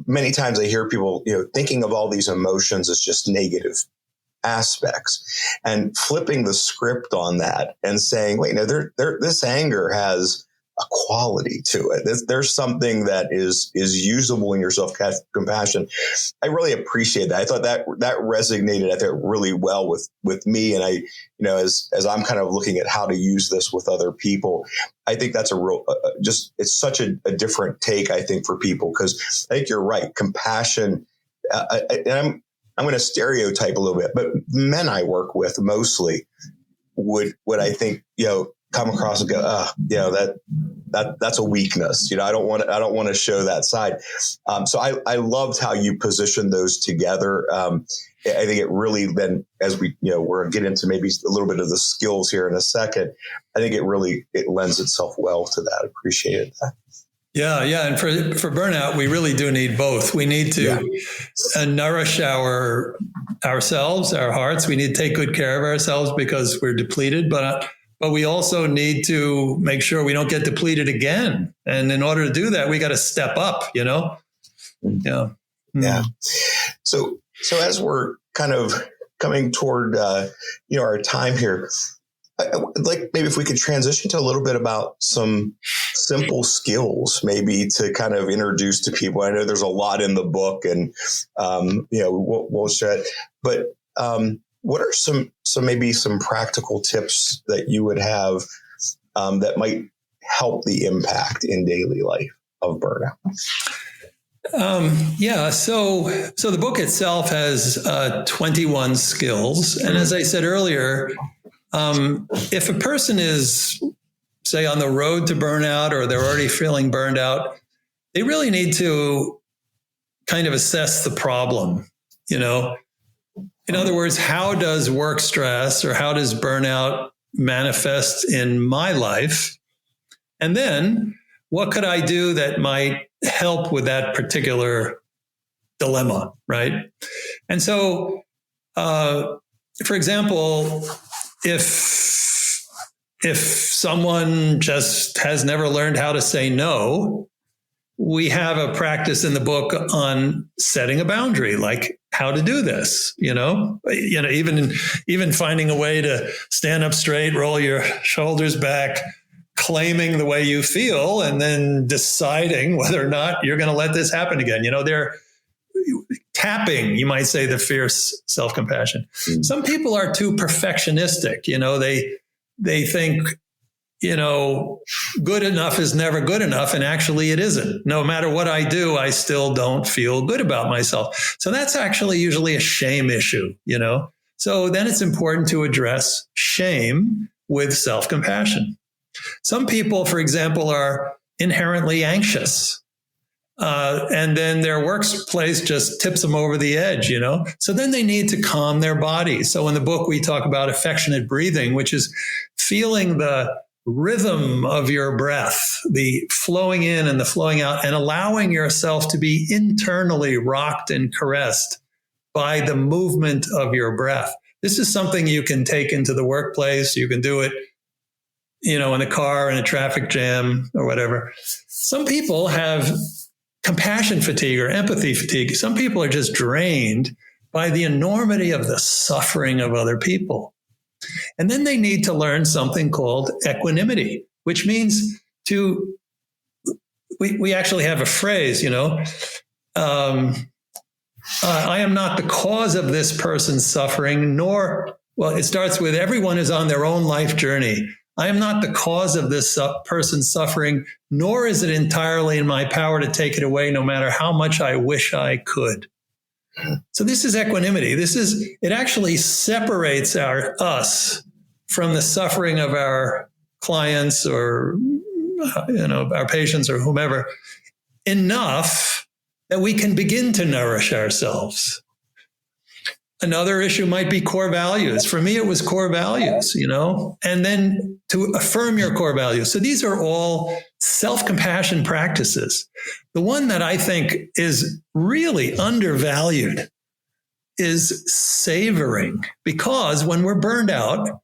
many times I hear people, thinking of all these emotions as just negative aspects, and flipping the script on that and saying, wait, no, this anger has a quality to it. There's something that is usable in your self-compassion. I really appreciate that. I thought that resonated, I think, really well with me. And I, as I'm kind of looking at how to use this with other people, I think that's a real, it's such a different take, I think, for people, because I think you're right. Compassion, and I'm going to stereotype a little bit, but men I work with mostly would I think, come across and go, that's a weakness. I don't want to show that side. So I loved how you positioned those together. I think it really then, as we're going to get into maybe a little bit of the skills here in a second, I think it lends itself well to that. Appreciated that. Yeah. And for burnout, we really do need both. We need to nourish ourselves, our hearts. We need to take good care of ourselves because we're depleted, but we also need to make sure we don't get depleted again. And in order to do that, we got to step up, Yeah. Yeah. So as we're kind of coming toward, our time here, like maybe if we could transition to a little bit about some simple skills, maybe to kind of introduce to people. I know there's a lot in the book, and we'll share it. But what are some practical tips that you would have that might help the impact in daily life of burnout? So the book itself has 21 skills, and as I said earlier, if a person is, say, on the road to burnout, or they're already feeling burned out, they really need to kind of assess the problem. In other words, how does work stress or how does burnout manifest in my life? And then what could I do that might help with that particular dilemma, right? And so, for example, if someone just has never learned how to say no, we have a practice in the book on setting a boundary, like how to do this, even finding a way to stand up straight, roll your shoulders back, claiming the way you feel, and then deciding whether or not you're going to let this happen again. They're tapping, you might say, the fierce self-compassion. Mm. Some people are too perfectionistic. They think, good enough is never good enough. And actually it isn't. No matter what I do, I still don't feel good about myself. So that's actually usually a shame issue, So then it's important to address shame with self-compassion. Some people, for example, are inherently anxious. And then their workplace just tips them over the edge, So then they need to calm their body. So in the book, we talk about affectionate breathing, which is feeling the rhythm of your breath, the flowing in and the flowing out, and allowing yourself to be internally rocked and caressed by the movement of your breath. This is something you can take into the workplace. You can do it, in the car, in a traffic jam or whatever. Some people have compassion fatigue or empathy fatigue. Some people are just drained by the enormity of the suffering of other people. And then they need to learn something called equanimity, which means we actually have a phrase, I am not the cause of this person's suffering, it starts with everyone is on their own life journey. I am not the cause of this person's suffering, nor is it entirely in my power to take it away, no matter how much I wish I could. So this is equanimity. It actually separates us from the suffering of our clients or, our patients or whomever enough that we can begin to nourish ourselves. Another issue might be core values. For me, it was core values, and then to affirm your core values. So these are all self-compassion practices. The one that I think is really undervalued is savoring, because when we're burned out,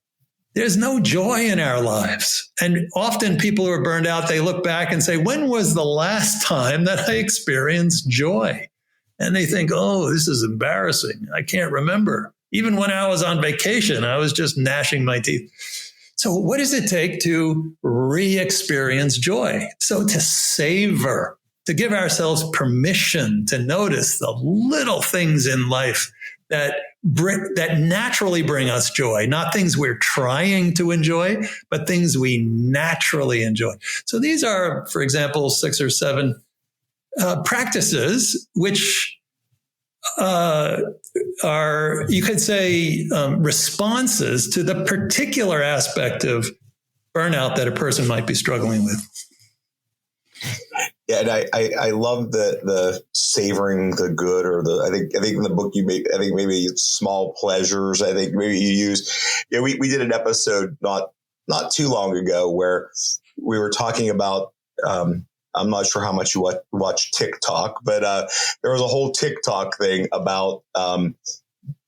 there's no joy in our lives. And often people who are burned out, they look back and say, when was the last time that I experienced joy? And they think, oh, this is embarrassing. I can't remember. Even when I was on vacation, I was just gnashing my teeth. So what does it take to re-experience joy? So to savor, to give ourselves permission to notice the little things in life that naturally bring us joy, not things we're trying to enjoy, but things we naturally enjoy. So these are, for example, 6 or 7 practices, which are, you could say, responses to the particular aspect of burnout that a person might be struggling with. Yeah, and I love the savoring the good, or I think in the book maybe small pleasures. I think maybe you use. We did an episode not too long ago where we were talking about. I'm not sure how much you watch TikTok, but there was a whole TikTok thing about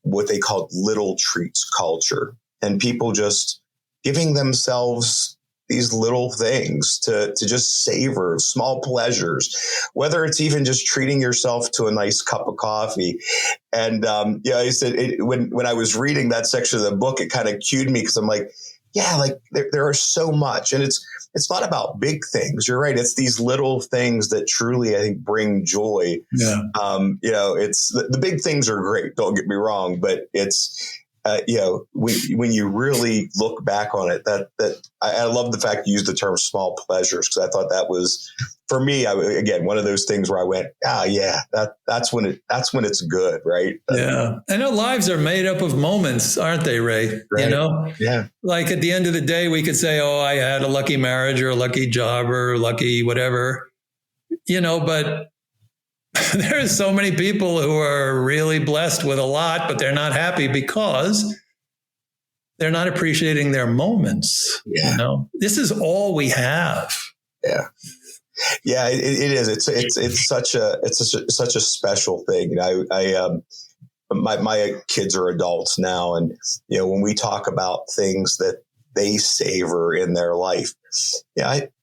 what they called little treats culture, and people just giving themselves these little things to just savor, small pleasures, whether it's even just treating yourself to a nice cup of coffee. And I said when I was reading that section of the book, it kind of cued me, because I'm like, yeah, like there are so much, and it's not about big things. You're right. It's these little things that truly, I think, bring joy. Yeah. It's the big things are great. Don't get me wrong, but it's, when you really look back on it, that I love the fact you used the term small pleasures, because I thought that was, for me, again, one of those things where I went, that's when it's good, right? Yeah. I know lives are made up of moments, aren't they, Ray? Right. Yeah. Like at the end of the day, we could say, oh, I had a lucky marriage or a lucky job or lucky whatever, but there's so many people who are really blessed with a lot, but they're not happy because they're not appreciating their moments. Yeah. This is all we have. Yeah. Yeah, it is. It's such a special thing. My kids are adults now, and when we talk about things that they savor in their life,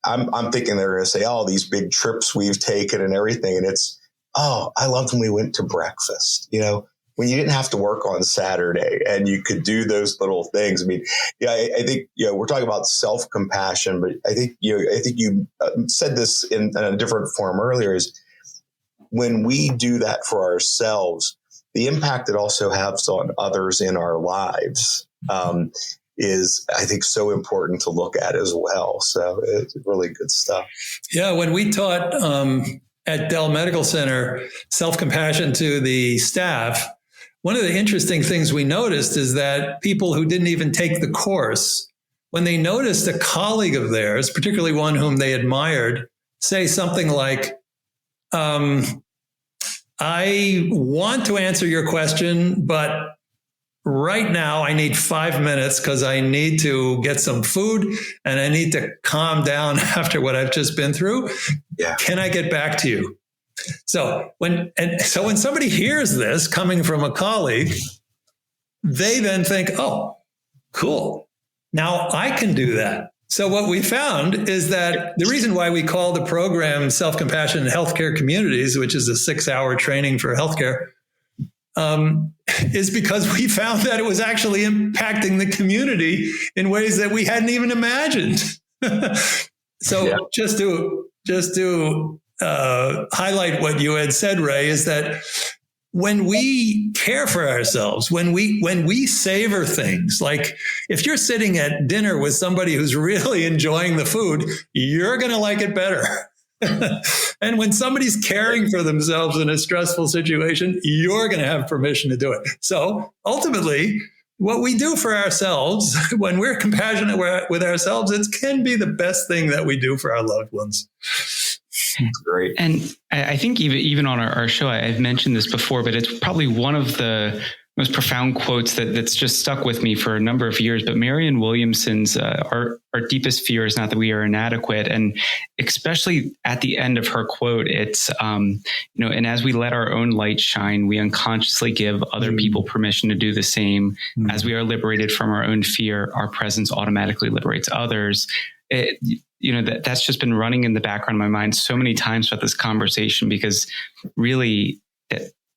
I'm thinking they're going to say, oh, these big trips we've taken and everything, and it's, oh, I loved when we went to breakfast. When you didn't have to work on Saturday and you could do those little things. I mean, I think, we're talking about self-compassion, but I think you said this in a different form earlier, is when we do that for ourselves, the impact it also has on others in our lives is, I think, so important to look at as well. So it's really good stuff. Yeah. When we taught at Dell Medical Center self-compassion to the staff, one of the interesting things we noticed is that people who didn't even take the course, when they noticed a colleague of theirs, particularly one whom they admired, say something like, I want to answer your question, but right now I need 5 minutes because I need to get some food and I need to calm down after what I've just been through. Yeah. Can I get back to you? So when somebody hears this coming from a colleague, they then think, oh, cool. Now I can do that. So what we found is that the reason why we call the program Self-Compassion in Healthcare Communities, which is a 6-hour training for healthcare, is because we found that it was actually impacting the community in ways that we hadn't even imagined. So just to highlight what you had said, Ray, is that when we care for ourselves, when we savor things, like if you're sitting at dinner with somebody who's really enjoying the food, you're going to like it better. And when somebody's caring for themselves in a stressful situation, you're going to have permission to do it. So ultimately, what we do for ourselves, when we're compassionate with ourselves, it can be the best thing that we do for our loved ones. Great. And I think even on our show, I've mentioned this before, but it's probably one of the most profound quotes that's just stuck with me for a number of years. But Marianne Williamson's our deepest fear is not that we are inadequate. And especially at the end of her quote, it's, and as we let our own light shine, we unconsciously give other people permission to do the same. As we are liberated from our own fear, our presence automatically liberates others. That's just been running in the background of my mind so many times throughout this conversation, because really,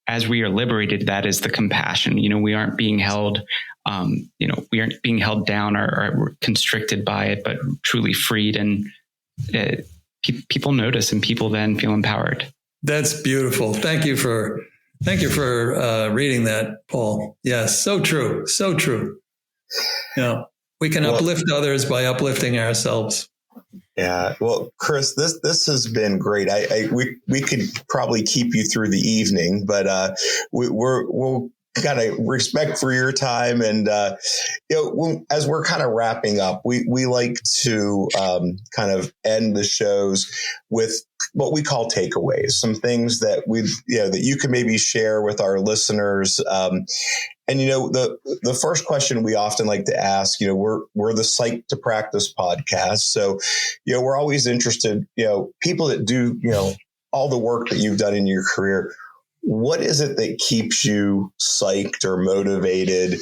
as we are liberated, that is the compassion. We aren't being held, we aren't being held down or constricted by it, but truly freed. And people notice, and people then feel empowered. That's beautiful. Thank you for reading that, Paul. Yes, so true, so true. We can uplift others by uplifting ourselves. Yeah. Well, Chris, this has been great. We could probably keep you through the evening, but we'll got a respect for your time. And, as we're kind of wrapping up, we like to kind of end the shows with what we call takeaways, some things that that you can maybe share with our listeners. And, the first question we often like to ask, we're the Psych to Practice podcast. So, we're always interested, people that do, all the work that you've done in your career. What is it that keeps you psyched or motivated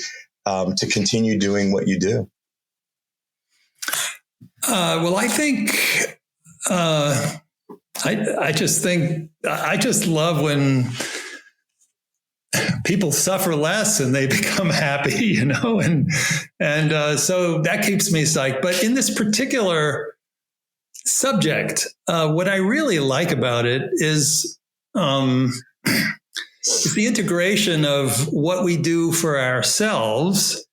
to continue doing what you do? Well, I think I just love when people suffer less and they become happy, and so that keeps me psyched. But in this particular subject, what I really like about it is the integration of what we do for ourselves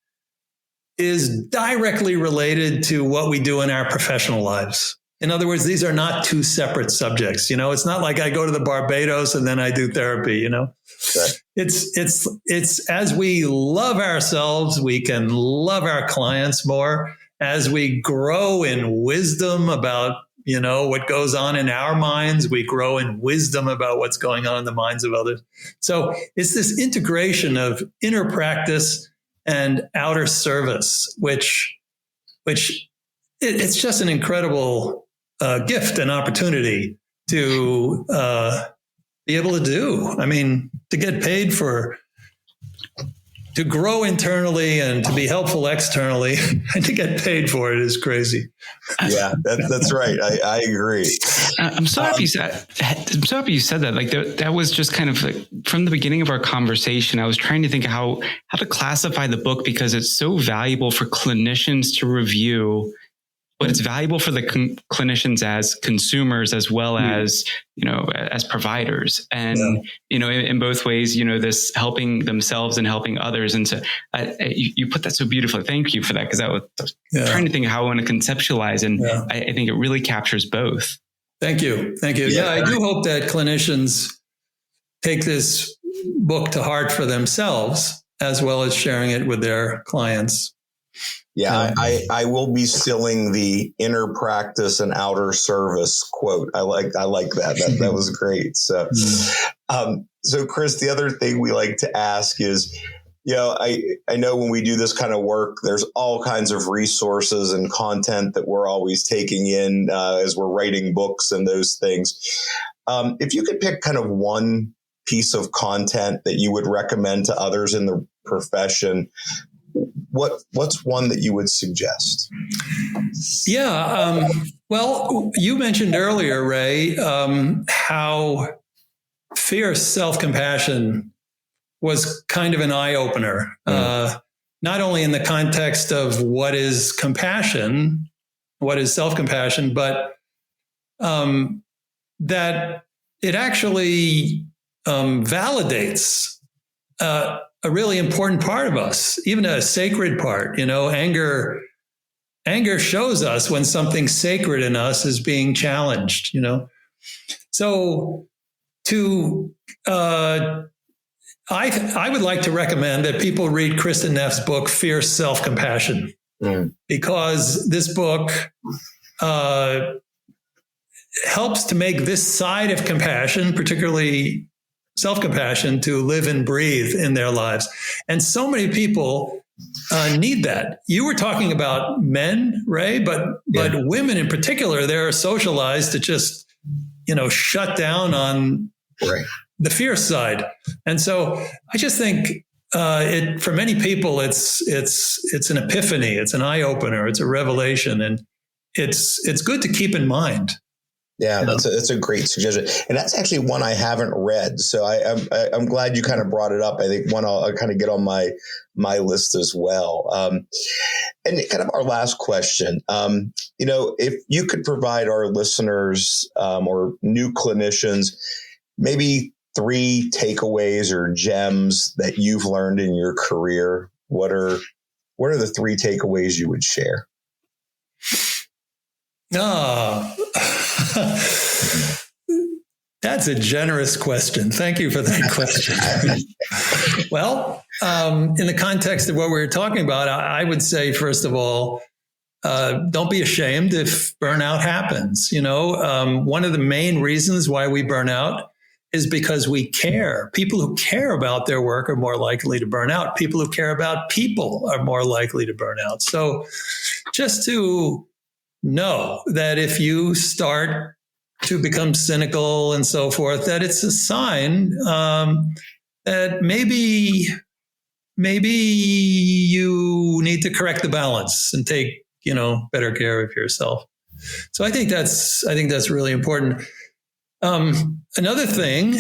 is directly related to what we do in our professional lives. In other words, these are not two separate subjects. It's not like I go to the Barbados and then I do therapy, Okay. It's as we love ourselves, we can love our clients more. As we grow in wisdom about, what goes on in our minds, we grow in wisdom about what's going on in the minds of others. So it's this integration of inner practice and outer service, which it's just an incredible gift and opportunity to be able to do. I mean, to get paid to grow internally and to be helpful externally and to get paid for it is crazy. Yeah, that's right. I agree. I'm so happy you said that. Like that was just kind of like from the beginning of our conversation, I was trying to think how to classify the book, because it's so valuable for clinicians to review, but it's valuable for the clinicians as consumers as well as, as providers. And, in both ways, this helping themselves and helping others. And so you put that so beautifully. Thank you for that. Because I was trying to think how I want to conceptualize. And I think it really captures both. Thank you. Thank you. Yeah, I do hope that clinicians take this book to heart for themselves, as well as sharing it with their clients. Yeah, I will be stealing the inner practice and outer service quote. I like that. That was great. So, so Chris, the other thing we like to ask is, I know when we do this kind of work, there's all kinds of resources and content that we're always taking in as we're writing books and those things. If you could pick kind of one piece of content that you would recommend to others in the profession, what's one that you would suggest? Yeah. Well, you mentioned earlier, Ray, how fierce self-compassion was kind of an eye opener, not only in the context of what is compassion, what is self-compassion, but that it actually validates a really important part of us, even a sacred part. Anger shows us when something sacred in us is being challenged. So I would like to recommend that people read Kristen Neff's book, Fierce Self-Compassion, because this book helps to make this side of compassion, particularly self-compassion, to live and breathe in their lives. And so many people need that. You were talking about men, Ray, but women in particular, they're socialized to just, shut down on the fierce side. And so I just think for many people, it's an epiphany, it's an eye opener, it's a revelation, and it's good to keep in mind. Yeah, that's a great suggestion, and that's actually one I haven't read. So I'm glad you kind of brought it up. I think one I'll kind of get on my list as well. And kind of our last question, if you could provide our listeners or new clinicians maybe 3 takeaways or gems that you've learned in your career, what are the 3 takeaways you would share? That's a generous question. Thank you for that question. Well, in the context of what we're talking about, I would say, first of all, don't be ashamed if burnout happens. One of the main reasons why we burn out is because we care. People who care about their work are more likely to burn out. People who care about people are more likely to burn out. So just to know that if you start to become cynical and so forth, that it's a sign that maybe you need to correct the balance and take, better care of yourself. So I think that's really important. Another thing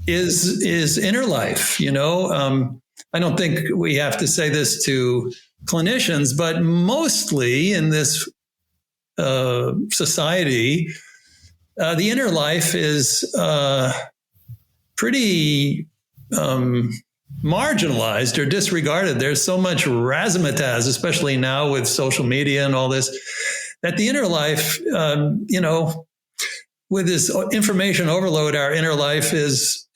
is inner life. I don't think we have to say this to clinicians, but mostly in this society, the inner life is pretty marginalized or disregarded. There's so much razzmatazz, especially now with social media and all this, that the inner life, with this information overload, our inner life is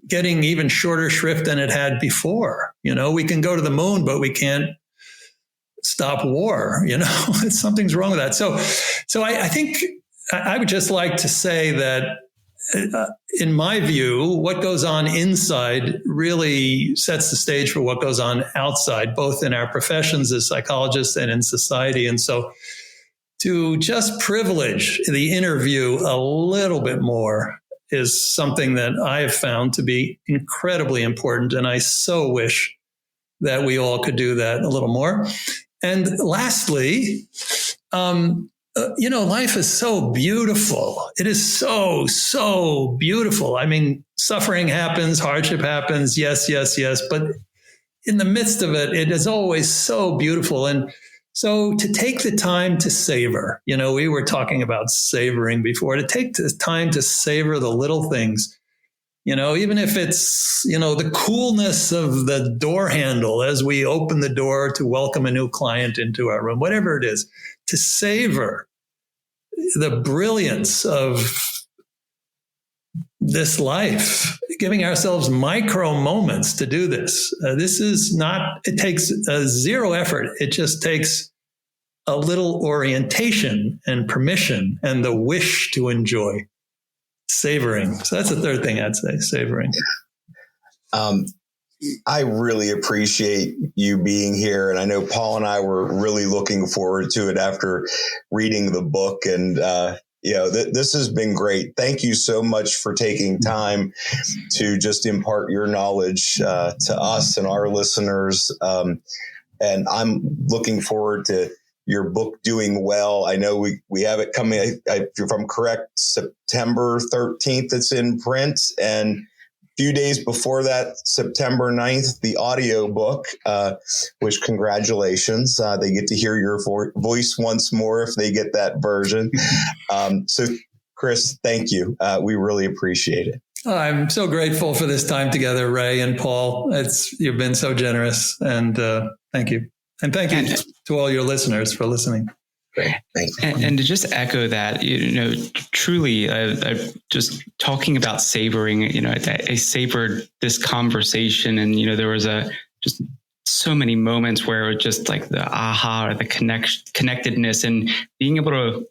getting even shorter shrift than it had before. We can go to the moon, but we can't stop war. Something's wrong with that. So I think I would just like to say that, in my view, what goes on inside really sets the stage for what goes on outside, both in our professions as psychologists and in society. And so to just privilege the inner view a little bit more is something that I have found to be incredibly important. And I so wish that we all could do that a little more. And lastly, life is so beautiful. It is so, so beautiful. I mean, suffering happens, hardship happens. Yes, yes, yes. But in the midst of it, it is always so beautiful. And so to take the time to savor, we were talking about savoring before, to take the time to savor the little things, even if it's, the coolness of the door handle as we open the door to welcome a new client into our room, whatever it is, to savor the brilliance of this life, giving ourselves micro moments to do this. It takes zero effort. It just takes a little orientation and permission and the wish to enjoy. Savoring. So that's the third thing I'd say, savoring. I really appreciate you being here. And I know Paul and I were really looking forward to it after reading the book. And, this has been great. Thank you so much for taking time to just impart your knowledge to us and our listeners. And I'm looking forward to your book doing well. I know we have it coming, if I'm correct, September 13th, it's in print. And few days before that, September 9th, the audio book, which congratulations. They get to hear your voice once more if they get that version. So, Chris, thank you. We really appreciate it. I'm so grateful for this time together, Ray and Paul. You've been so generous, and thank you. And thank you to all your listeners for listening. Great. Thank you. And to just echo that, truly, just talking about savoring, I savored this conversation, and, there was just so many moments where it was just like the aha or the connectedness, and being able to,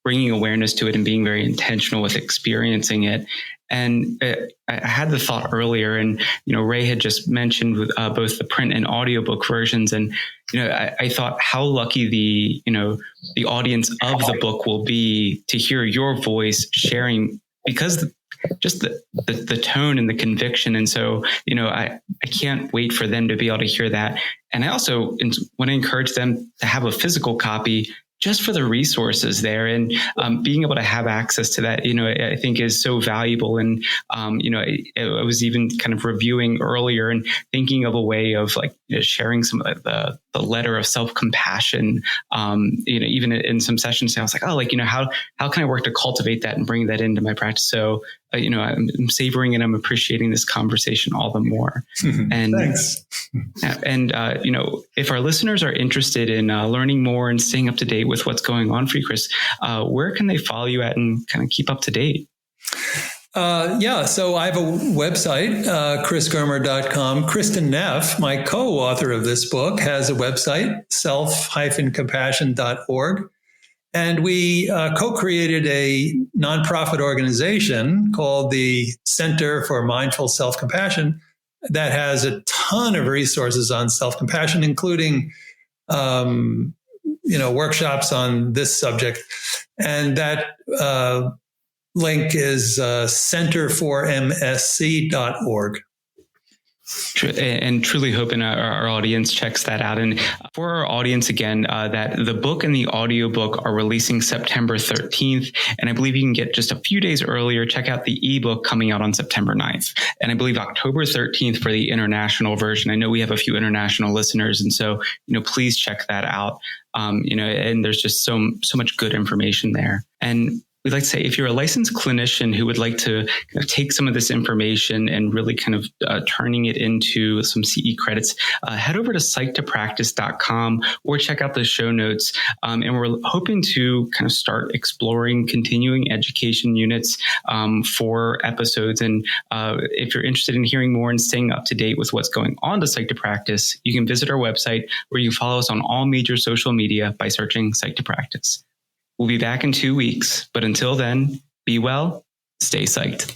bringing awareness to it and being very intentional with experiencing it. And I had the thought earlier, and, Ray had just mentioned with both the print and audiobook versions. And, I thought how lucky the audience of the book will be to hear your voice sharing, because just the tone and the conviction. And so, I can't wait for them to be able to hear that. And I also want to encourage them to have a physical copy, just for the resources there, and being able to have access to that, I think is so valuable. And, I was even kind of reviewing earlier and thinking of a way of sharing some of the letter of self-compassion, even in some sessions, I was like, how can I work to cultivate that and bring that into my practice? So, I'm savoring and I'm appreciating this conversation all the more. And thanks. And, if our listeners are interested in learning more and staying up to date with what's going on for you, Chris, where can they follow you at and kind of keep up to date? So I have a website, chrisgermer.com. Kristen Neff, my co-author of this book, has a website, self-compassion.org. And we co-created a nonprofit organization called the Center for Mindful Self-Compassion that has a ton of resources on self-compassion, including, workshops on this subject. And that link is centerformsc.org. And truly hoping our audience checks that out. And for our audience, again, that the book and the audiobook are releasing September 13th. And I believe you can get just a few days earlier. Check out the ebook coming out on September 9th. And I believe October 13th for the international version. I know we have a few international listeners. And so, please check that out. And there's just so much good information there. And we'd like to say, if you're a licensed clinician who would like to kind of take some of this information and really kind of turning it into some CE credits, head over to psych2practice.com or check out the show notes. And we're hoping to kind of start exploring continuing education units for episodes. And if you're interested in hearing more and staying up to date with what's going on to Psych2Practice, you can visit our website, where you can follow us on all major social media by searching Psych2Practice. We'll be back in 2 weeks, but until then, be well, stay psyched.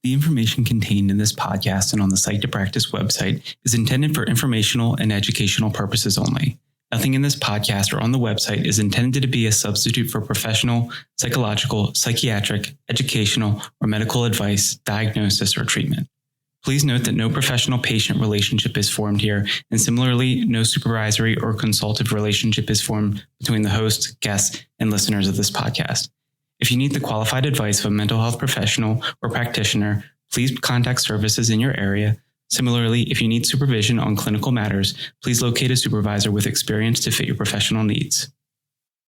The information contained in this podcast and on the Psych2Practice website is intended for informational and educational purposes only. Nothing in this podcast or on the website is intended to be a substitute for professional, psychological, psychiatric, educational, or medical advice, diagnosis, or treatment. Please note that no professional-patient relationship is formed here, and similarly, no supervisory or consultative relationship is formed between the host, guests, and listeners of this podcast. If you need the qualified advice of a mental health professional or practitioner, please contact services in your area. Similarly, if you need supervision on clinical matters, please locate a supervisor with experience to fit your professional needs.